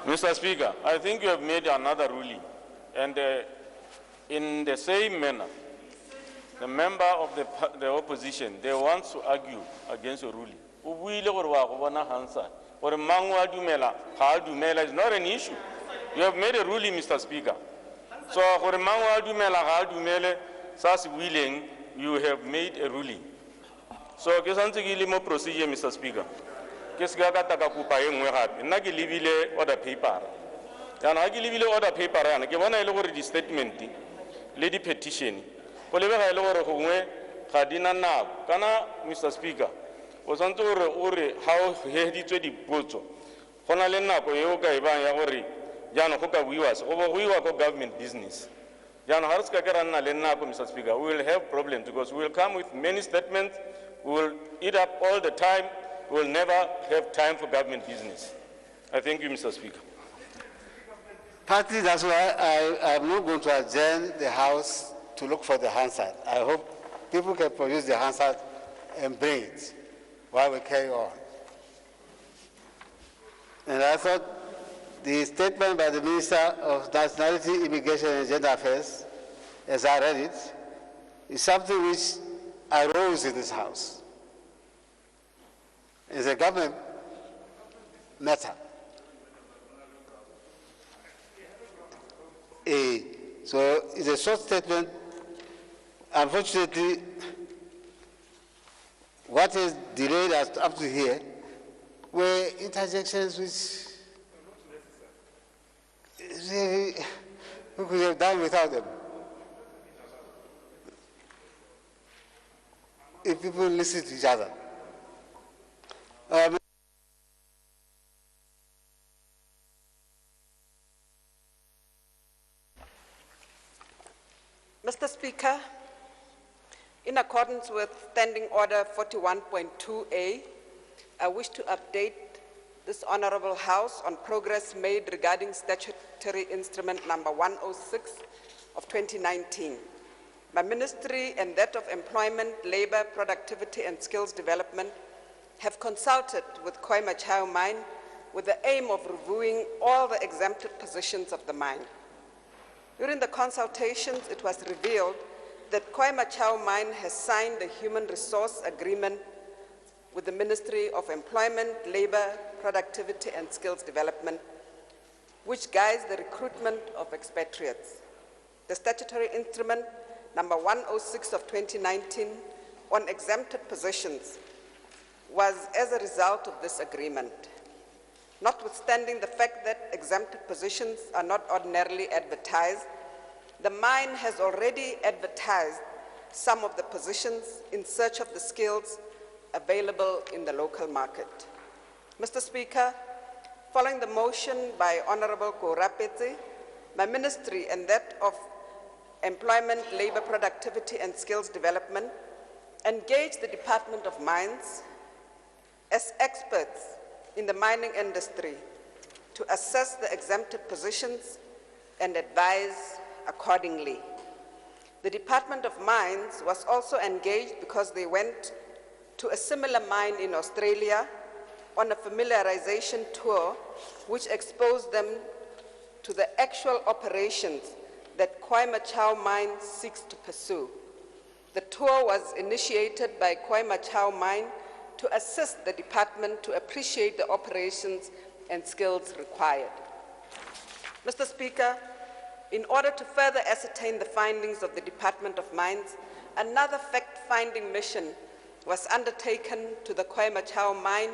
Mr. Speaker, I think you have made another ruling, and in the same manner, the member of the opposition, they want to argue against your ruling. Is not an issue. You have made a ruling, Mr. Speaker. So, willing, you have made a ruling. So ke santse ke le mo procedure, Mr. Speaker. Ke se ka ka kopa e nngwe gape. Nna ke lebile order paper. Yana ha ke lebile order paper yana ke bona ile gore di statement le di petition go lebega ile gore gongwe ga dina nako kana Mr. Speaker o santse gore ha o heditswe dipotso gona le nako eo ka e bang ya gore jana go ka buiwa se go buiwa go government business. Jana ha re se ka ke ra nna le nako, Mr. Speaker, we will have problems because we will come with many statements, we will eat up all the time, we will never have time for government business. I thank you, Mr. Speaker. Partly that's why I'm not going to adjourn the House to look for the Hansard. I hope people can produce the Hansard and bring it while we carry on. And I thought the statement by the Minister of Nationality, Immigration and Gender Affairs, as I read it, is something which arose in this House. It's a government matter. So it's a short statement. Unfortunately, what has delayed us up to here were interjections which we could have done without them. If people listen to each other. Mr. Speaker, in accordance with Standing Order 41.2A, I wish to update this Honorable House on progress made regarding Statutory Instrument number 106 of 2019. My ministry and that of Employment, Labor, Productivity and Skills Development have consulted with Khoi Machao Mine with the aim of reviewing all the exempted positions of the mine. During the consultations, it was revealed that Khoi Machao Mine has signed a human resource agreement with the Ministry of Employment, Labor, Productivity and Skills Development, which guides the recruitment of expatriates. The statutory instrument number 106 of 2019 on exempted positions was as a result of this agreement. Notwithstanding the fact that exempted positions are not ordinarily advertised, the mine has already advertised some of the positions in search of the skills available in the local market. Mr. Speaker, following the motion by Honorable Ko Rapetse, my ministry and that of Employment, Labor, Productivity and Skills Development engaged the Department of Mines as experts in the mining industry to assess the exempted positions and advise accordingly. The Department of Mines was also engaged because they went to a similar mine in Australia on a familiarization tour which exposed them to the actual operations that Khoi Machao Mine seeks to pursue. The tour was initiated by Khoi Machao Mine to assist the department to appreciate the operations and skills required. Mr. Speaker, in order to further ascertain the findings of the Department of Mines, another fact-finding mission was undertaken to the Khoi Machao Mine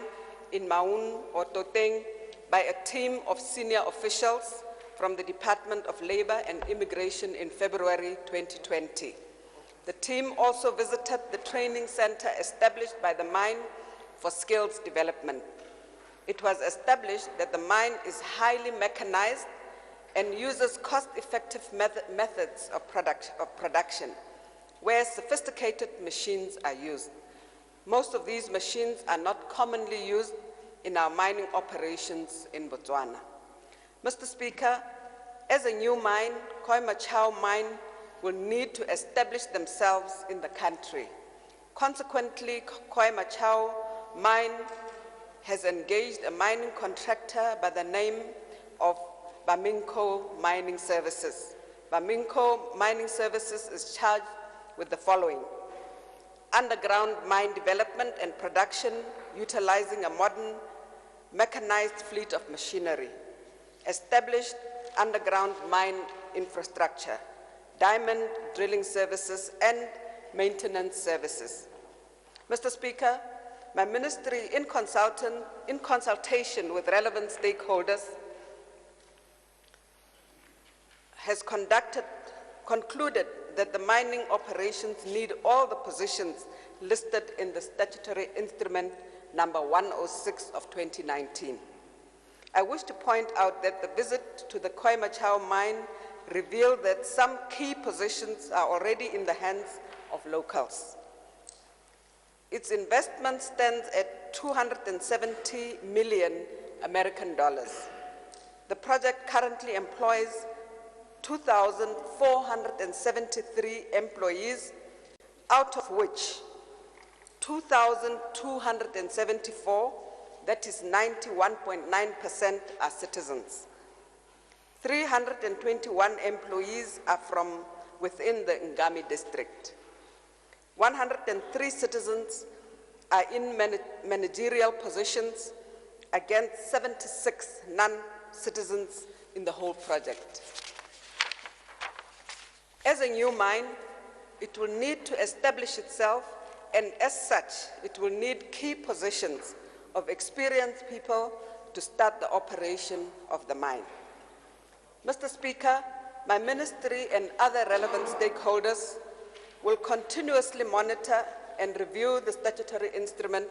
in Maun or Toteng by a team of senior officials from the Department of Labor and Immigration in February 2020. The team also visited the training center established by the mine for skills development. It was established that the mine is highly mechanized and uses cost-effective methods of production, where sophisticated machines are used. Most of these machines are not commonly used in our mining operations in Botswana. Mr. Speaker, as a new mine, Khoi Machao Mine will need to establish themselves in the country. Consequently, Khoi Machao Mine has engaged a mining contractor by the name of Baminco Mining Services. Baminco Mining Services is charged with the following: underground mine development and production utilizing a modern mechanized fleet of machinery, established underground mine infrastructure, diamond drilling services, and maintenance services. Mr. Speaker, my ministry, in consultation with relevant stakeholders, has concluded that the mining operations need all the positions listed in the statutory instrument number 106 of 2019. I wish to point out that the visit to the Khoi Machao mine revealed that some key positions are already in the hands of locals. Its investment stands at $270 million American dollars. The project currently employs 2,473 employees, out of which 2,274, that is 91.9%, are citizens. 321 employees are from within the Ngami district. 103 citizens are in managerial positions against 76 non-citizens in the whole project. As a new mine, it will need to establish itself, and as such, it will need key positions of experienced people to start the operation of the mine. Mr. Speaker, my ministry and other relevant stakeholders will continuously monitor and review the statutory instrument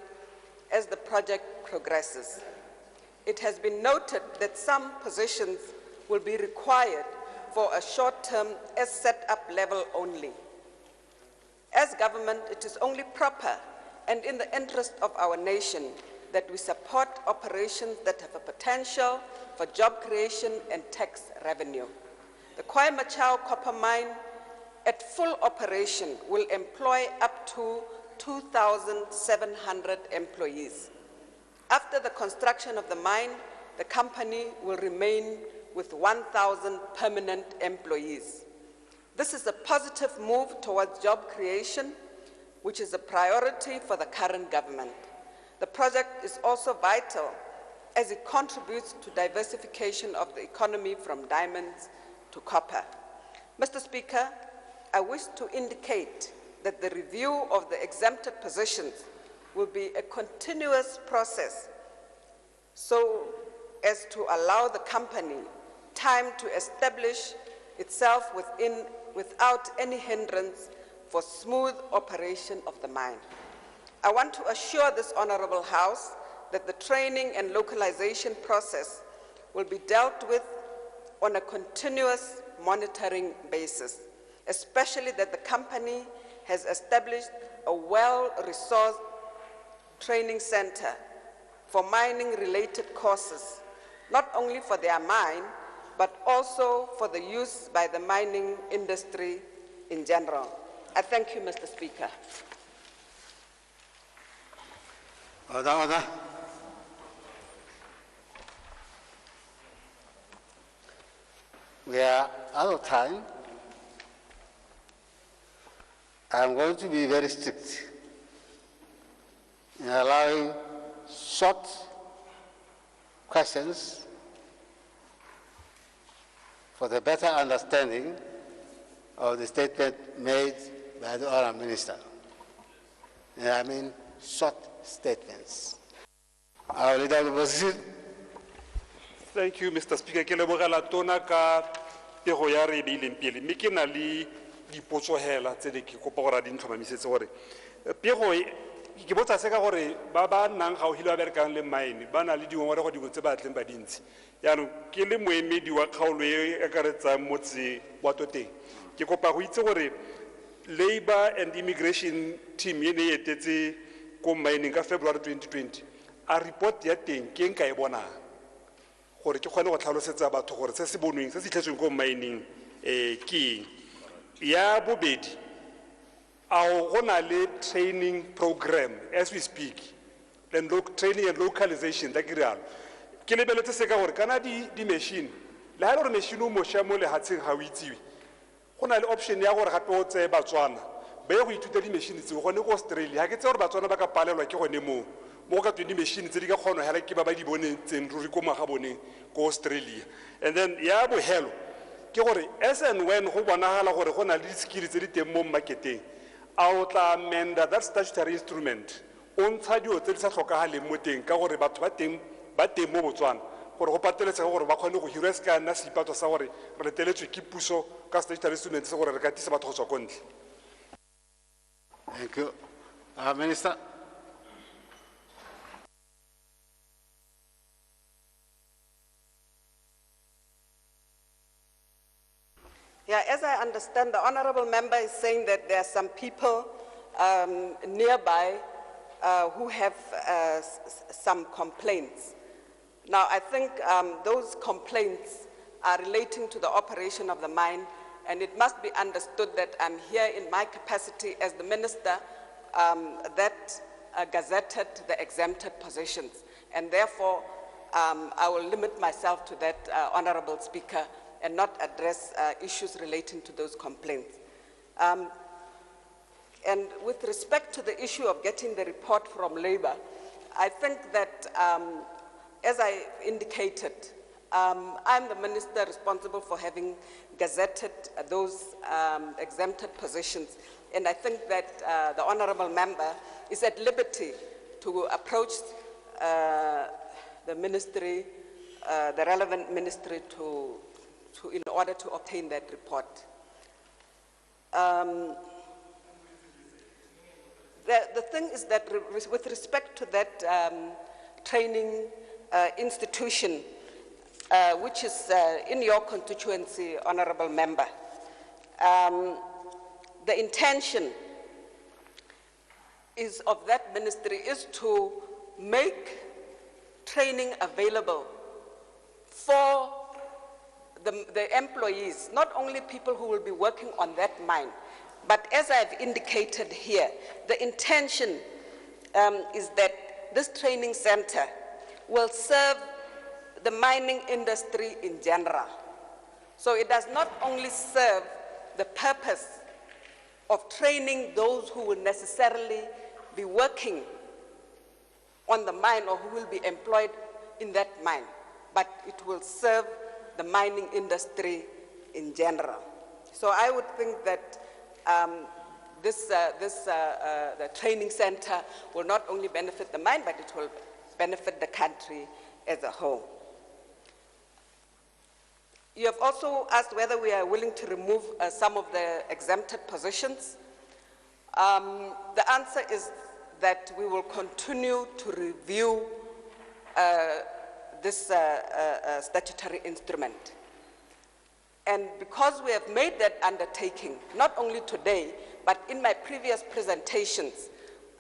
as the project progresses. It has been noted that some positions will be required for a short-term as set-up level only. As government, it is only proper and in the interest of our nation that we support operations that have a potential for job creation and tax revenue. The Khoi Machao copper mine at full operation will employ up to 2,700 employees. After the construction of the mine, the company will remain with 1,000 permanent employees. This is a positive move towards job creation, which is a priority for the current government. The project is also vital as it contributes to diversification of the economy from diamonds to copper. Mr. Speaker, I wish to indicate that the review of the exempted positions will be a continuous process so as to allow the company time to establish itself without any hindrance for smooth operation of the mine. I want to assure this Honorable House that the training and localization process will be dealt with on a continuous monitoring basis, especially that the company has established a well-resourced training center for mining-related courses, not only for their mine, but also for the use by the mining industry in general. I thank you, Mr. Speaker. Order. We are out of time. I'm going to be very strict in allowing short questions for the better understanding of the statement made by the Honourable Minister. And I mean short statements. Our leader of the opposition. Thank you, Mr. Speaker. Ke lebogela tona ka pego ya re beileng pele mme ke na le dipotso hela tse ke kopa gore a di ntlhomamisetse gore pego ke botsa se ka gore ba ba nnang gauhile ba berekang le mine ba na le dingongorego dingwe tse ba tleng ba dintsi yaanong ke le moemedi wa kgaolo e akaretsang motse wa toteng ke kopa go itse gore Labour and Immigration team e ne e etetse ko mining ka February 2020 a report ya teng ke eng ka e bonang gore ke kgone go tlhalosetsa batho gore se se bonweng se se tlhetsweng ko mining ke eng ya bobedi a go na le training program as we speak and training and localization da ke rialo ke lebeletse se ka gore kana di machine le ha le gore machine o mošwa mo lehatsheng ga o itsewe go na le option ya gore gape o tseye batswana ba ye go ithuta di-machine tseo gone ko Australia ga ke tse gore batswana ba ka palelwa ke gone mo ka tsweng di-machine tse di ka kgono hela ke ba ba di bonetseng ruri ko magaboneng ko Australia. And then ya bohelo ke gore as and when go bonagala gore go na le di-skill tse di teng mo marketeng a o tla amenda that statutory instrument o ntsha dilo tse di sa tlhokagaleng mo teng ka gore batho ba teng mo Botswana gore go pateletsega gore ba kgone go hirwa se ka nna seipatso sa gore re leteletswe ke puso ka statutory instrument se gore re ka tisa batho go tswa ko ntle. Thank you. Minister. Yeah, as I understand, the honorable member is saying that there are some people nearby who have some complaints. Now, I think those complaints are relating to the operation of the mine, and it must be understood that I'm here in my capacity as the minister that gazetted the exempted positions, and therefore I will limit myself to that, Honorable Speaker, and not address issues relating to those complaints. And with respect to the issue of getting the report from Labour, I think that, as I indicated, I'm the minister responsible for having gazetted those exempted positions, and I think that the honourable member is at liberty to approach the ministry, the relevant ministry, in order to obtain that report. The thing is that with respect to that training institution, which is in your constituency, honorable member, the intention of that ministry is to make training available for the employees, not only people who will be working on that mine, but as I've indicated here, the intention is that this training center will serve the mining industry in general. So it does not only serve the purpose of training those who will necessarily be working on the mine or who will be employed in that mine, but it will serve the mining industry in general. So I would think that the training center will not only benefit the mine, but it will benefit the country as a whole. You have also asked whether we are willing to remove some of the exempted positions. The answer is that we will continue to review this statutory instrument. And because we have made that undertaking, not only today, but in my previous presentations,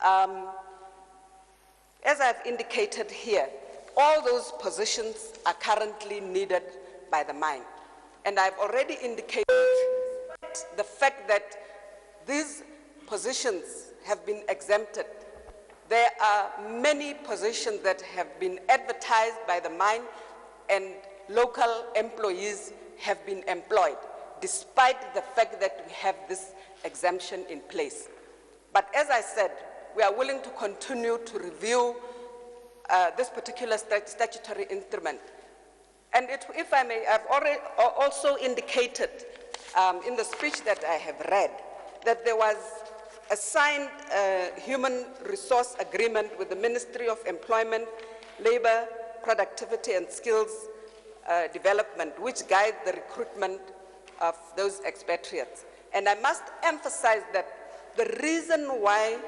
as I've indicated here, all those positions are currently needed by the mine. And I've already indicated the fact that these positions have been exempted. There are many positions that have been advertised by the mine, and local employees have been employed, despite the fact that we have this exemption in place. But as I said, we are willing to continue to review this particular statutory instrument. And if I may, I've already also indicated in the speech that I have read that there was a signed human resource agreement with the Ministry of Employment, Labour, Productivity and Skills Development, which guides the recruitment of those expatriates. And I must emphasize that the reason why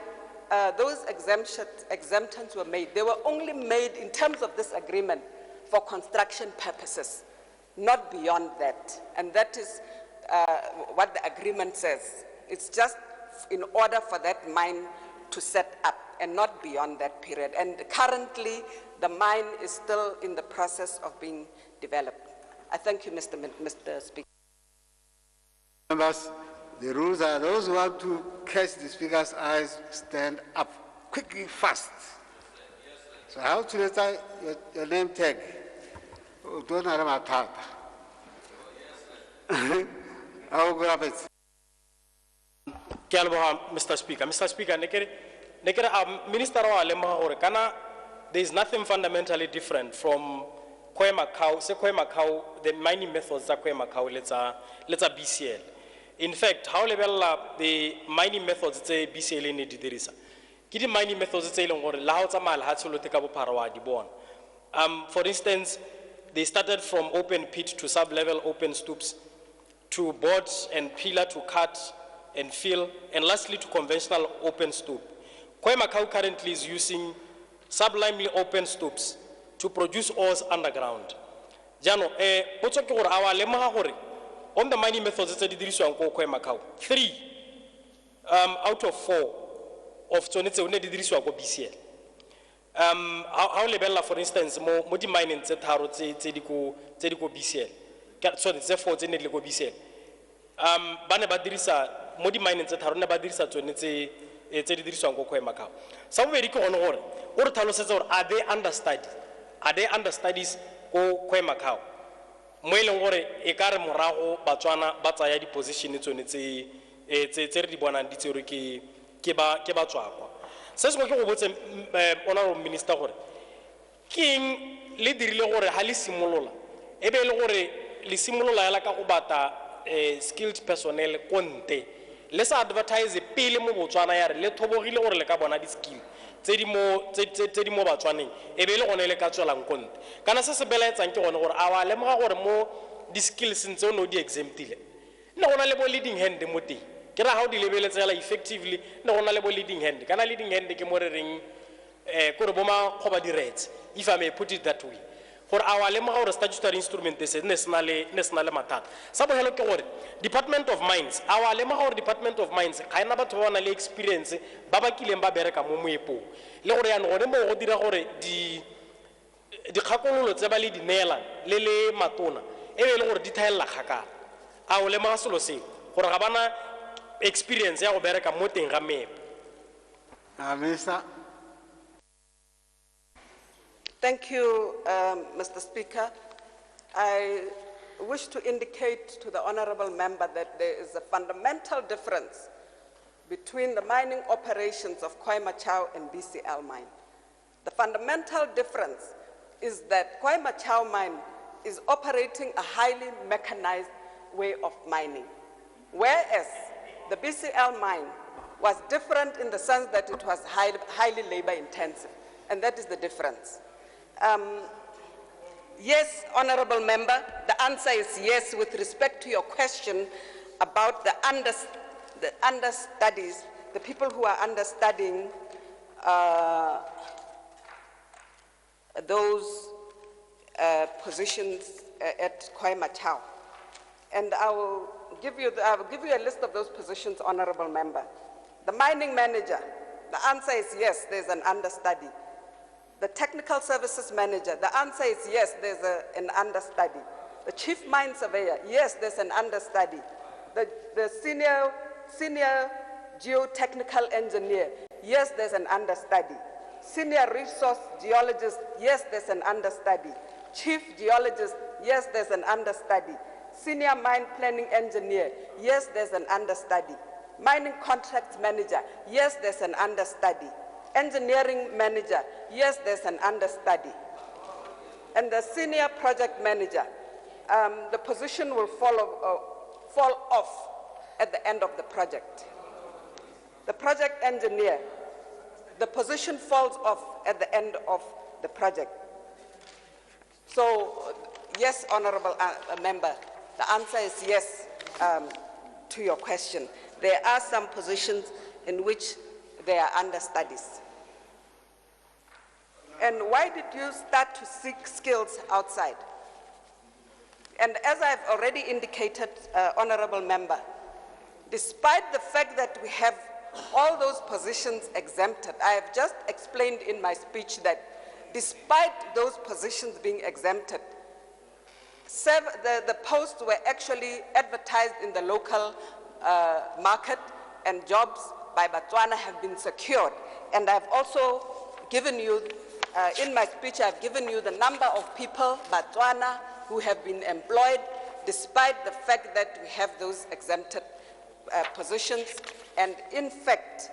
those exemptions were made, they were only made in terms of this agreement for construction purposes, not beyond that. And that is what the agreement says. It's just in order for that mine to set up and not beyond that period. And currently, the mine is still in the process of being developed. I thank you, Mr. Speaker. Members, the rules are those who want to catch the Speaker's eyes, stand up quickly, fast. So how to letter your name tag? Don't have a tata. I will grab it. Mr. Speaker. Mr. Speaker, Minister there is nothing fundamentally different from Khoemakau, the mining methods of Khoemakau, let's BCL. In fact, how lebella the mining methods tse BCL ne di dirisa. Ke di mining methods tse ileng gore la ha o tsamaya lehatshe lo teka bophara wa di bona. For instance, they started from open pit to sub-level open stoops, to board and pillar to cut and fill, and lastly to conventional open stoop. Khoemacau currently is using sublimely open stoops to produce ores underground. Jano, potso ke gore awa lemoga gore on the mining methods tse di dirisiwang ko Khoemacau, 3 out of 4 of tsone tse one di dirisiwa ko BCL. How lebella, for instance, mo di mining tse tharo tse di ko BCL. Sorry, tse 4 tse ne di ko BCL. Ba ne ba dirisa mo di mining tse tharo ne ba dirisa tsone tse di dirisiwang ko Khoemacau. Sa bobedi ke gone gore o re tlhalosetse gore are they understudy? Are they understudies ko Khoemacau? Mo eleng gore e ka re morago Batswana ba tsaya di position tsone tse re di bonang di tsere ke ba tswakwa. Se se go ke go botse honorable minister gore keng le dirile gore ha le simolola e be le gore le simolola ya la ka go bata skilled personnel konte le sa advertise pele mo Botswana ya re le thobogile gore le ka bona di skill tse di mo Batswaneng e be le gone le ka tswelang konte kana se se belaetsang ke gone gore a wa lemoga gore mo di skills ntse no di exemptile nna gona le bo leading hand mo teng ke ra how di lebeletsela effectively nna gona le bo leading hand kana leading hand ke mo re reng gore bo ma khoba di rights if I may put it that way gore a wa lemoga gore statutory instrument se ne sna le mathata sa bohelo ke gore Department of Mines a wa lemoga gore Department of Mines ga ena batho ba bona le experience ba ba kileng ba bereka mo moepong le gore ya no gone mo go dira gore di kgakololo tse ba le di neela le matona e be le gore di thaela khakala a o lemoga selo se gore ga bana experience ya go bereka mo teng ga meepo. Minister. Thank you, Mr. Speaker. I wish to indicate to the honorable member that there is a fundamental difference between the mining operations of Khoemacau and BCL mine. The fundamental difference is that Khoemacau mine is operating a highly mechanized way of mining, whereas the BCL mine was different in the sense that it was highly labor intensive, and that is the difference. Yes, honorable member, the answer is yes with respect to your question about the understudies, the people who are understudying those positions at Khoemacau. And I will give you a list of those positions, honorable member. The mining manager, the answer is yes, there's an understudy. The technical services manager, the answer is yes, there's an understudy. The chief mine surveyor, yes, there's an understudy. The senior geotechnical engineer, yes, there's an understudy. Senior resource geologist, yes, there's an understudy. Chief geologist, yes, there's an understudy. Senior mine planning engineer, yes, there's an understudy. Mining contracts manager, yes, there's an understudy. Engineering manager, yes, there's an understudy. And the senior project manager, the position will fall off at the end of the project. The project engineer, the position falls off at the end of the project. So, yes, honorable member, the answer is yes to your question. There are some positions in which there are understudies. And why did you start to seek skills outside? And as I've already indicated, honorable member, despite the fact that we have all those positions exempted, I have just explained in my speech that despite those positions being exempted, the posts were actually advertised in the local market, and jobs by Botswana have been secured. And I've also given you, in my speech, I've given you the number of people, Botswana, who have been employed, despite the fact that we have those exempted positions. And in fact,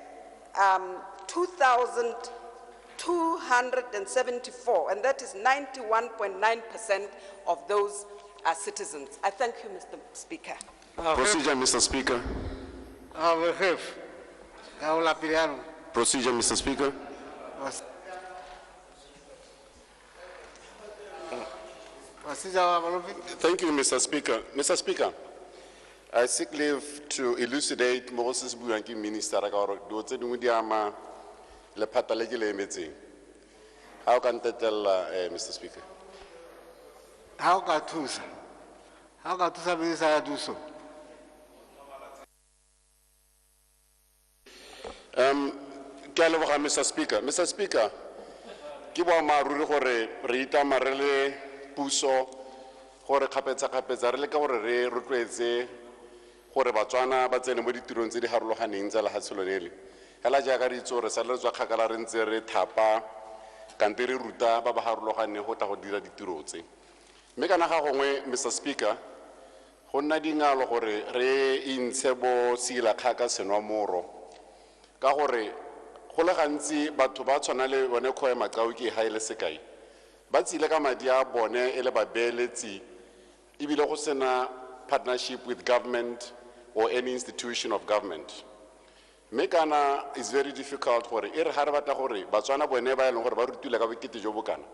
2,274, and that is 91.9% of those are citizens. I thank you, Mr. Speaker. Procedure, Mr. Speaker. Procedure, Mr. Speaker. Thank you, Mr. Speaker. Mr. Speaker, I seek leave to elucidate Moses Buyanki Minister do tse dingwe di ama lephata le ke le emetseng. How can I tell, Mr. Speaker? How can Tusa? How can Tusa Minister do so? Mr. Speaker. Mr. Speaker, ke ba maruri gore re itama re le puso gore kgapetsa re le ka gore re rotloetse gore batswana ba tsene mo ditirong tse di harologaneng tsa lehatshe lone le hela jaaka re itse gore sa le tswa kgakala re ntse re thapa kante re ruta ba ba harologaneng go tla go dira ditiro tse mme kana ga gongwe Mr. Speaker go nna dingalo gore re intshe bo sila kgaka senwa moro ka gore go le gantsi batho ba tshwana le bone Kgoe Makau ke ha ile sekai ba tsile ka madi a bone e le ba beeletsi ebile go sena partnership with government or any institution of government mme kana is very difficult gore e re ha re batla gore batswana bone ba eleng gore ba rutile ka bokete jo bokana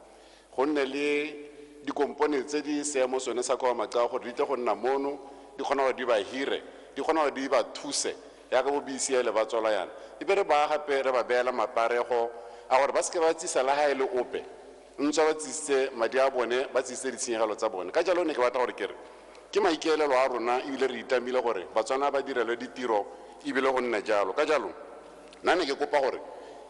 go nne le dikompone tse di seemo sone sa Kgoe Makau gore di tle go nna mono di kgona go di ba hire di kgona go di ba thuse ya ka bo BCL ba tswala yana ibere ba gape re ba beela maparego a gore ba se ba tsisa la ha ile ope ntse ba tsise madi a bone ba tsise ditshenyegelo tsa bone ka jalo ne ke batla gore kere ke maikeelelo a rona ebile re itamile gore batswana ba direlwe ditiro ebile go nna jalo ka jalo nna ne ke kopa gore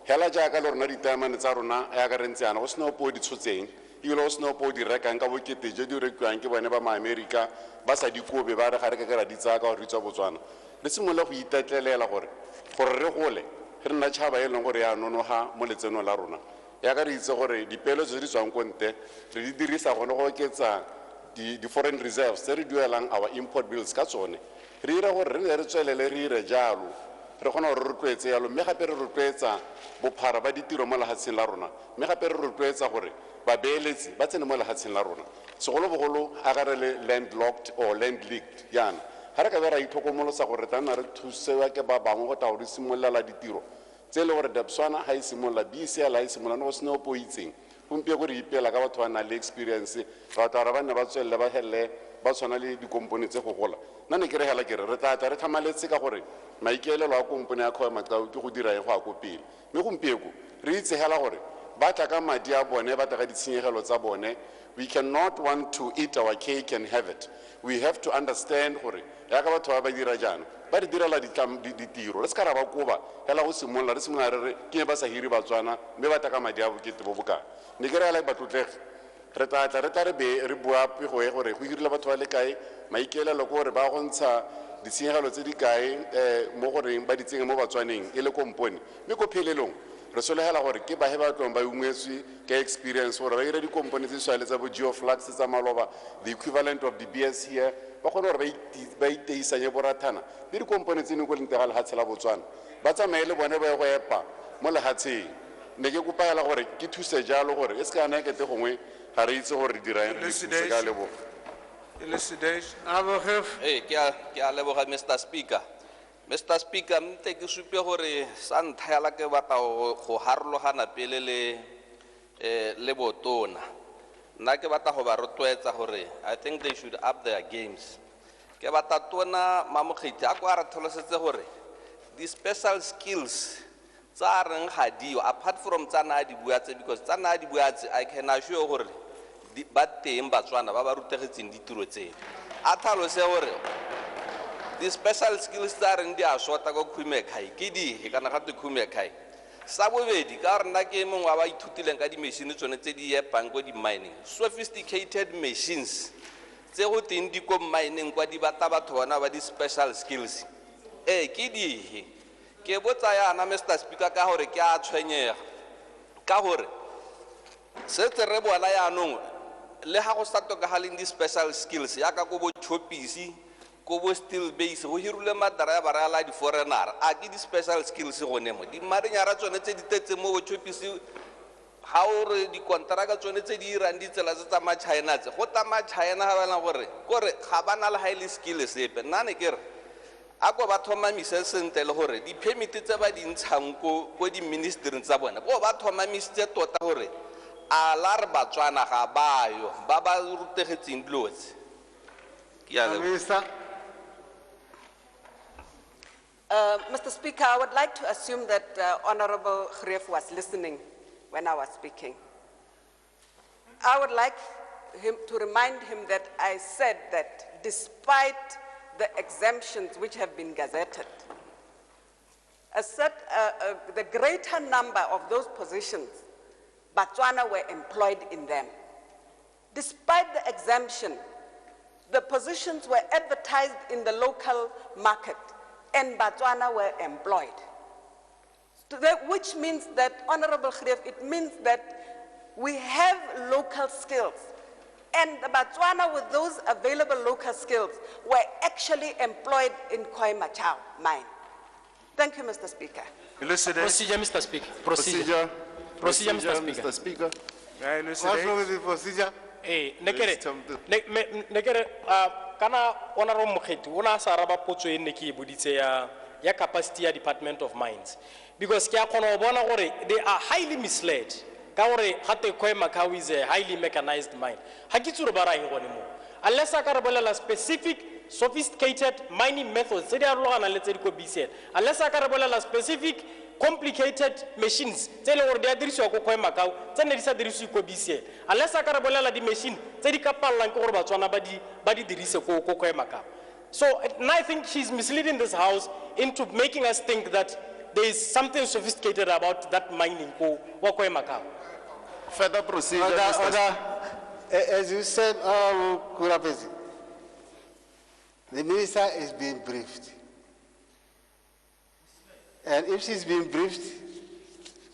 hela jaaka le rona ditamane tsa rona ya ka re ntse yana go sena opo di tshotseng ebile go sena opo di rekang ka bokete je di rekwang ke bone ba maAmerika ba sa dikobe ba re ga re ka ra di tsaka gore di tswa Botswana le simola go itetlelela gore re gole re nna tšhaba e leng gore ya nonoga mo letseno la rona ya ka re itse gore dipeelo tse di tswang ko nte re di dirisa gone go oketsa di-foreign reserves tse re duelang our import bills ka tsone re ira gore re ne re tswelele re ire jalo re kgona gore re rotloetse yalo mme gape re rotloetsa bophara ba ditiro mo lehatsheng la rona mme gape re rotloetsa gore babeeletsi ba tsene mo lehatsheng la rona segolobogolo a ka re le landlocked or land leaked yana ga re ka be ra itlhokomolosa gore re tla re thusewa ke ba bangwe go tla go di simololela ditiro tse le gore Debswana ga e simolola BCL ga e simolola no go sene opo itseng gompieko re ipeela ka batho ba nang le experience ba batla gore ba nne ba tswelele ba helele ba tshwana le dikompone tse go gola nna ne ke re hela kere re tla re thamaletse ka gore maikeelelo a kompone ya Kgoe Makau ke go dira e go a ko pele mme gompieko re itse hela gore ba tla ka madi a bone ba tla ka ditshenyegelo tsa bone we cannot want to eat our cake and have it we have to understand gore ya ka batho ba dira jana ba di direla ditiro le se ka ra ba koba hela go simolola re simolola re ke ba sa hiri batswana mme ba tla ka madi a bokete bo boka ne ke re la batlotlege re tla re be re bua pego e gore go hirile batho ba le kae maikeelelo go gore ba go ntsha ditshenyegelo tse di kae mo goreng ba ditsenge mo batswaneng e le kompone mme ko phelelong re solegela gore ke bahe ba tlong ba ungwetswe ka experience gore ba ire dikompone tse tshwane tsa bo geoflux tsa maloba the equivalent of the BS here ba kgone gore ba iteisanye borathana le dikompone tse go lentega lehatshe la Botswana ba tsamaye le bone ba go epa mo lehatsheng ne ke kopa hela gore ke thuse jalo gore e se ka nna ekete gongwe ga re itse gore re dirang re thuse ka leboga ke a leboga Mr. Speaker. Mr. Speaker, mte ke supe gore sa ntlha yala ke batla go harologana pele le botona nna ke batla go ba rotloetsa gore I think they should up their games ke batla tona mamokgethi a kwa re tholosetse gore the special skills tsa reng ga dio apart from tsana di buatse because tsana di buatse I can assure gore ba teng batswana ba ba rutegetseng ditiro tse a thalose gore the special skills tsa reng di a shota go Khumekhai ke di kana ga Khumekhai sa bobedi ka re nna ke mongwe wa ba ithutileng ka di machine tsone tse di epang go di mining sophisticated machines tse go teng di ko mining kwa di bata batho bona ba di special skills ke di ke botsa yana Mr. Speaker ka gore ke a tshwenyega ka gore se re bona yanong le ha go sa tokagaleng di special skills ya ka go bo chopisi go bo steel base go hirule madara ya barala di foreigner a ke di special skills go nemo di marinyara tsone tse di tetse mo go chopisi ha o re dikontraka tsone tse di irang ditsela tse tsa ma-China tse go ta ma-China ga bana gore kore ga ba na le highly skill sepe nna ne ke re a ko ba thomamise sentle le gore di-permit tse ba di ntshang ko di-ministering tsa bone bo ba thomamisitse tota gore a la re batswana ga bayo ba ba rutegetseng dilo tse. Mr. Speaker, I would like to assume that Honorable Greef was listening when I was speaking. I would like him to remind him that I said that despite the exemptions which have been gazetted, the greater number of those positions, Botswana were employed in them. Despite the exemption, the positions were advertised in the local market and Botswana were employed. Which means that, Honorable Greef, it means that we have local skills. And the Botswana, with those available local skills, were actually employed in Khoemachau mine. Thank you, Mr. Speaker. Procedure, Mr. Speaker. Procedure. Procedure, Mr. Speaker. What's wrong with the procedure? Kana Honorable Mokgethi ona sa raba potso e nne ke e boditse ya capacity ya Department of Mines, because ke a kgona go bona gore they are highly misled ka gore gate Khoemachau is a highly mechanized mine. Ha ke tsore ba ra eng gone mo unless a ka re bolela specific sophisticated mining methods tse di arologana le tse di ko BCN, unless a ka re bolela specific complicated machines tse le gore di a dirisiwa ko Khoemachau tse ne di sa dirisiwe ko BCN, unless a ka re bolela di machine tse di ka pallang ke gore Batswana ba di dirise ko Khoemachau. So now I think she's misleading this house into making us think that there is something sophisticated about that mining ko Khoemachau. Further procedure, Order. As you said, Kurapesi, the minister is being briefed. And if she's being briefed,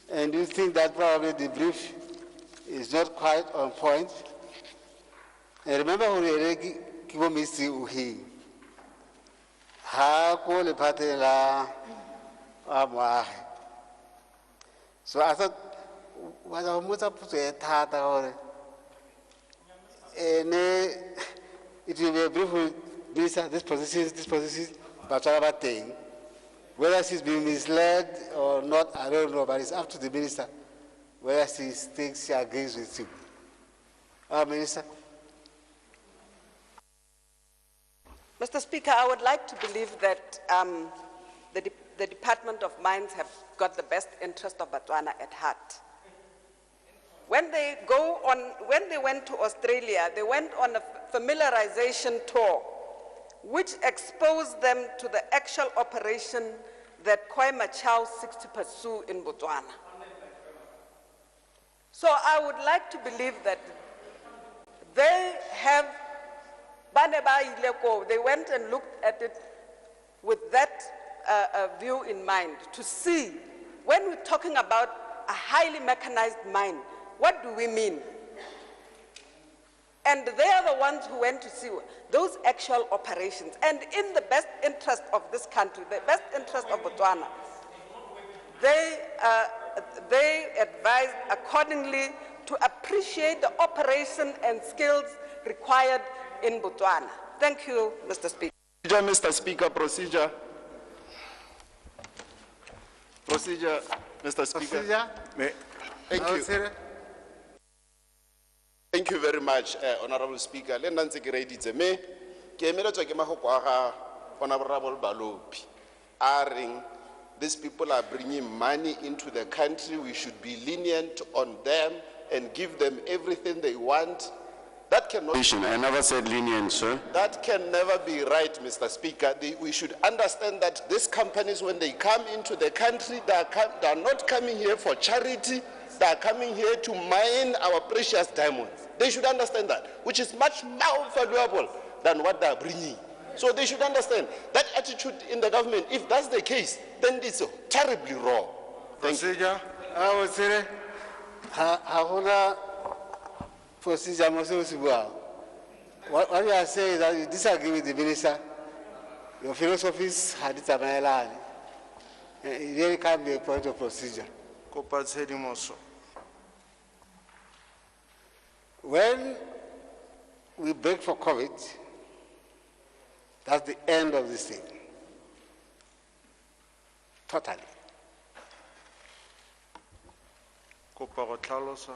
and you think that probably the brief is not quite on point, and remember who Kibo Misi Uhi, Hako le Patela Amwahe. So I thought, what I was up to a tata or it will be a brief with this position, but I'm not saying. Whether she's been misled or not, I don't know, but it's up to the minister whether she thinks she agrees with you. Minister. Mr. Speaker, I would like to believe that the Department of Mines have got the best interest of Botswana at heart. When they went to Australia, they went on a familiarization tour which exposed them to the actual operation that Khoemachau seeks to pursue in Botswana. So I would like to believe that they have, they went and looked at it with that view in mind to see, when we're talking about a highly mechanized mine, what do we mean? And they are the ones who went to see those actual operations. And in the best interest of this country, the best interest of Botswana, they advised accordingly to appreciate the operation and skills required in Botswana. Thank you, Mr. Speaker. Mr. Speaker, procedure. Procedure, Mr. Speaker. Procedure. Thank you. Thank you very much, Honorable Speaker. Le nna ntse ke reeditse me ke emeletswa ke magoko a ga Honorable Balopi a reng these people are bringing money into the country. We should be lenient on them and give them everything they want. That cannot. I never said lenient, sir. That can never be right, Mr. Speaker. We should understand that these companies, when they come into the country, they are not coming here for charity. They are coming here to mine our precious diamonds. They should understand that, which is much more valuable than what they are bringing. So they should understand that attitude in the government. If that's the case, then it's terribly wrong. Procedure. I would say, procedure. What you are saying is that you disagree with the minister. Your philosophies had it a it really can't be a point of procedure. when we break for COVID, that's the end of this thing. Totally. kopa go tlhalosa.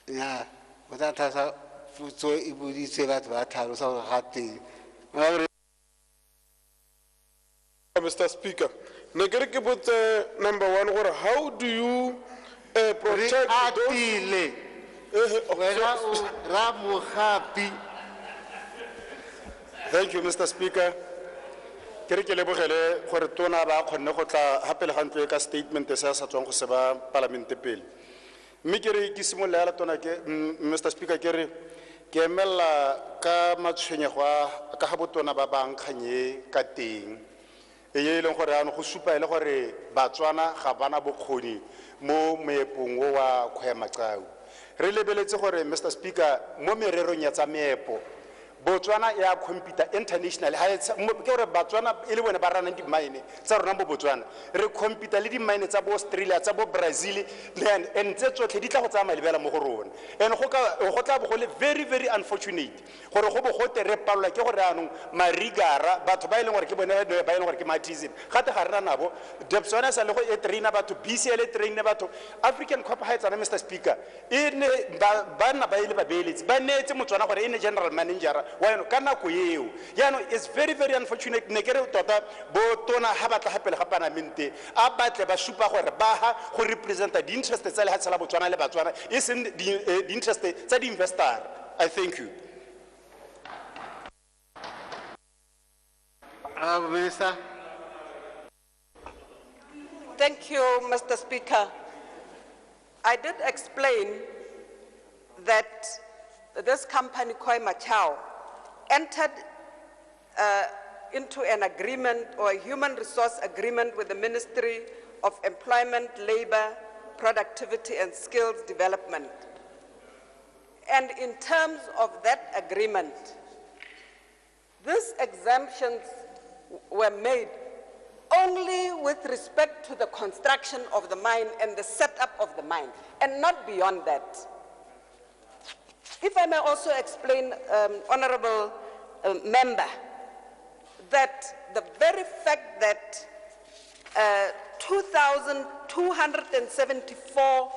Yeah, without us, so it would say that Mr. Speaker, number one, how do you protect those? Thank you, Mr. Speaker. Ke re ke lebogele gore tona ba kgonne go tla hape le gantlo ka statement se sa tswang go se ba parlamente pele. Mme ke re ke simolla tona ke Mr. Speaker ke re ke emela ka matshwenyego a ka ga botona ba bang khanye ka teng. E leng gore ano go supa ile gore Batswana ga bana bokgoni mo meepong wa Khwemaqau. Re lebeletse gore Mr. Speaker mo mererong ya tsa meepo Botswana ya compete international ha ke gore Batswana ile bone ba rana di mine tsa rona mo Botswana re compete le di mine tsa bo Australia tsa bo Brazil and tse tsotlhe di tla go tsaya malebela mo go rona and go tla bo go le very very unfortunate gore go bo go te re palwa ke gore anong marigara batho ba ile gore ke bone ba ile gore ke matism gate ga rena nabo Botswana sa le go e trainer batho BCL trainer batho African Cup ha etsana Mr. Speaker ene ba nna ba ile ba beeletsi ba netse Motswana gore ene general manager it's very very unfortunate ne kere tota bo tona ha batla hape le ga Parlamente a batle ba supa gore ba ha go represent the interest tsa le ha tsela Botswana le Batswana e seng the interest tsa di investor. I thank you. Minister. Thank you, Mr. Speaker. I did explain that this company, Khwemaqau, entered into an agreement or a human resource agreement with the Ministry of Employment, Labor, Productivity and Skills Development. And in terms of that agreement, these exemptions were made only with respect to the construction of the mine and the setup of the mine, and not beyond that. If I may also explain, Honorable Member, that the very fact that 2,274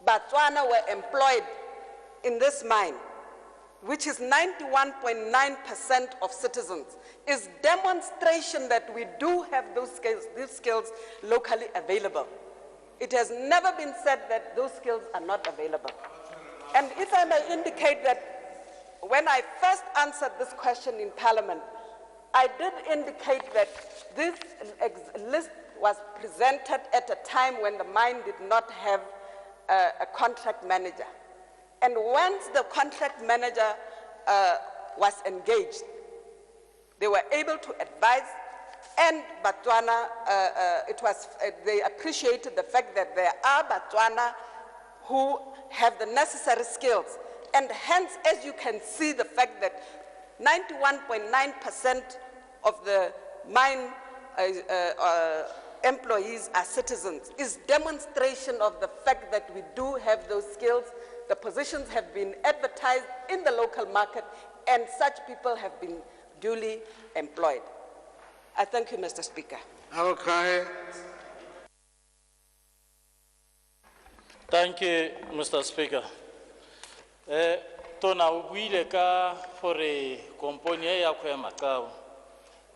Batswana were employed in this mine, which is 91.9% of citizens, is demonstration that we do have these skills locally available. It has never been said that those skills are not available. And if I may indicate that when I first answered this question in Parliament, I did indicate that this list was presented at a time when the mine did not have a contract manager. And once the contract manager was engaged, they were able to advise, and Botswana, they appreciated the fact that there are Botswana who have the necessary skills. And hence, as you can see, the fact that 91.9% of the mine employees are citizens is demonstration of the fact that we do have those skills. The positions have been advertised in the local market, and such people have been duly employed. I thank you, Mr. Speaker. Okay. Thank you, Mr. Speaker. Tona o buile ka gore komponi ya Khwemaqau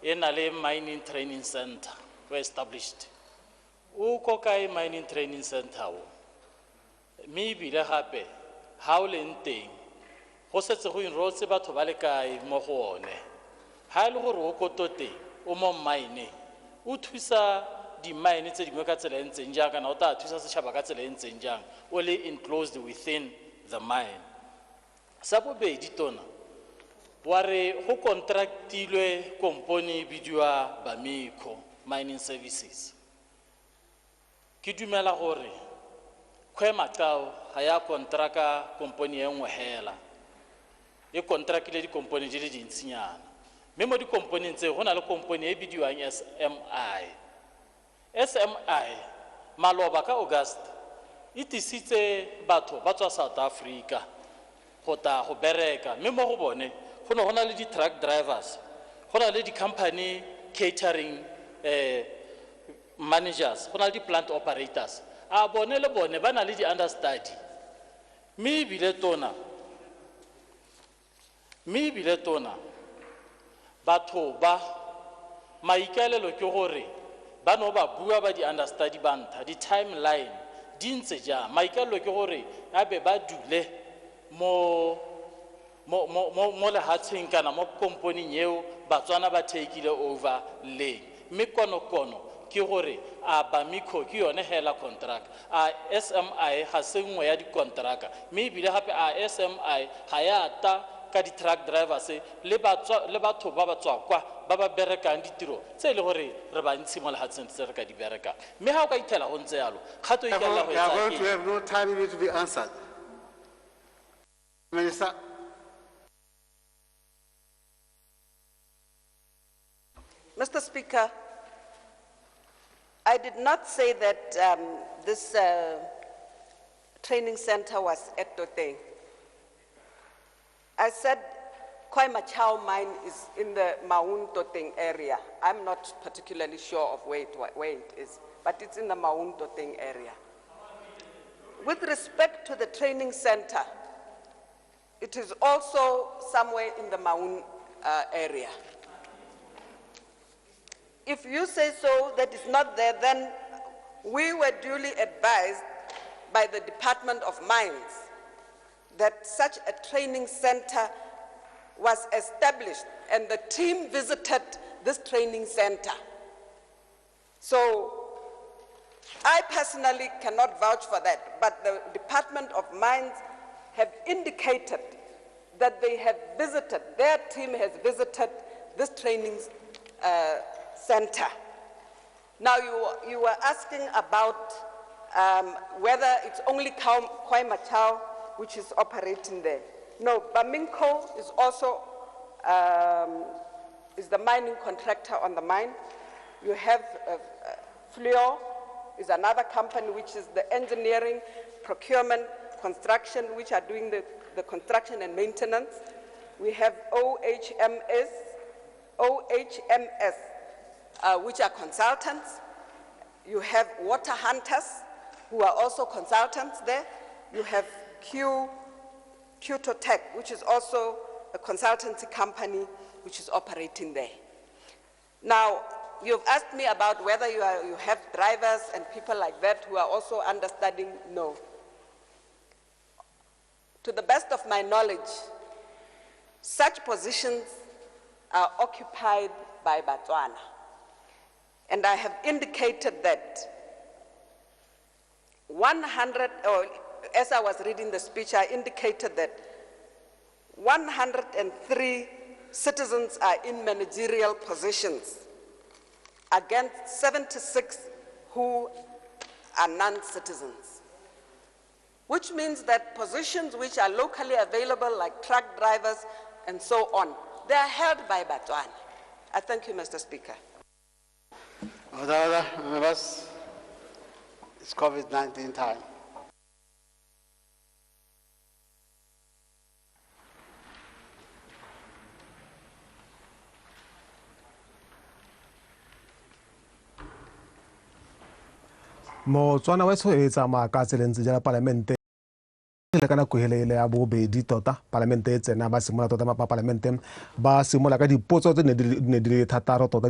e na le mining training center we established. O ko kae mining training center o? Mi bile gape ha o leng teng go setse go enrollse batho ba le kae mo go one. Ha ile gore o kotote o mo mine o thusa di mine tse dingwe ka tsela e ntseng jaaka na o ta thusa setšhaba ka tsela e ntseng jang only enclosed within the mine. Sa bobedi tona wa re go contractilwe komponi bidiwa Bamiko Mining Services. Ke dumela gore Khwemaqau ha ya kontraka komponi e nngwe hela e kontrakile di komponi di le dintsinyana mme mo di komponi tse go na le komponi e bidiwang SMI maloba ka August e tisitse batho ba tswa South Africa go ta go bereka, mme mo go bone go ne go na le di-truck drivers, go na le di-company catering managers, go na le di-plant operators. A bone le bone ba na le di-understudy. Mme ebile tona batho ba maikaelelo ke gore ba no ba bua ba di-understudy ba ntsha di-timeline di ntse jang. Maikaelelo ke gore a be ba dule mo lehatsheng kana mo komponing eo Batswana ba takeile over leng. Mme kono ke gore a Bamiko ke yone hela contract, a SMI ha se nngwe ya di-contracta, mme ebile gape a SMI ha ya ta ka di-truck drivers le batho ba ba tswa kwa ba ba berekang ditiro tse e le gore re ba ntshi mo lehatsheng tse re ka di berekang. Mme ga o ka ithela go ntse yalo kgato e ikella go We are going to have no time even to be answered. Minister. Mr. Speaker, I did not say that this training center was at Toteng. I said Khoi Machao mine is in the Maun Toteng area. I'm not particularly sure of where it is, but it's in the Maun Toteng area. With respect to the training center, it is also somewhere in the Maun area. If you say so, that is not there, then we were duly advised by the Department of Mines that such a training center was established and the team visited this training center. So I personally cannot vouch for that, but the Department of Mines have indicated that they have visited, their team has visited this training center. Now you were asking about whether it's only Khoi Machao which is operating there. No, Baminco is also is the mining contractor on the mine. You have Flio is another company which is the engineering, procurement, construction, which are doing the construction and maintenance. We have OHMS, which are consultants. You have water hunters, who are also consultants there. You have Qtotech, which is also a consultancy company which is operating there. Now, you've asked me about whether you have drivers and people like that who are also understudying. No. To the best of my knowledge, such positions are occupied by Batswana. And I have indicated that 100, or as I was reading the speech, I indicated that 103 citizens are in managerial positions against 76 who are non-citizens, which means that positions which are locally available, like truck drivers and so on, they are held by Batswana. I thank you, Mr. Speaker. Other members, it's COVID-19 time. Motswana wa tso e tsamaya ka tselentse ja parlamente le kana go helele ya bobedi tota parlamente e tsena ba simola tota ba parlamente ba simola ka dipotso tse ne di le thataro tota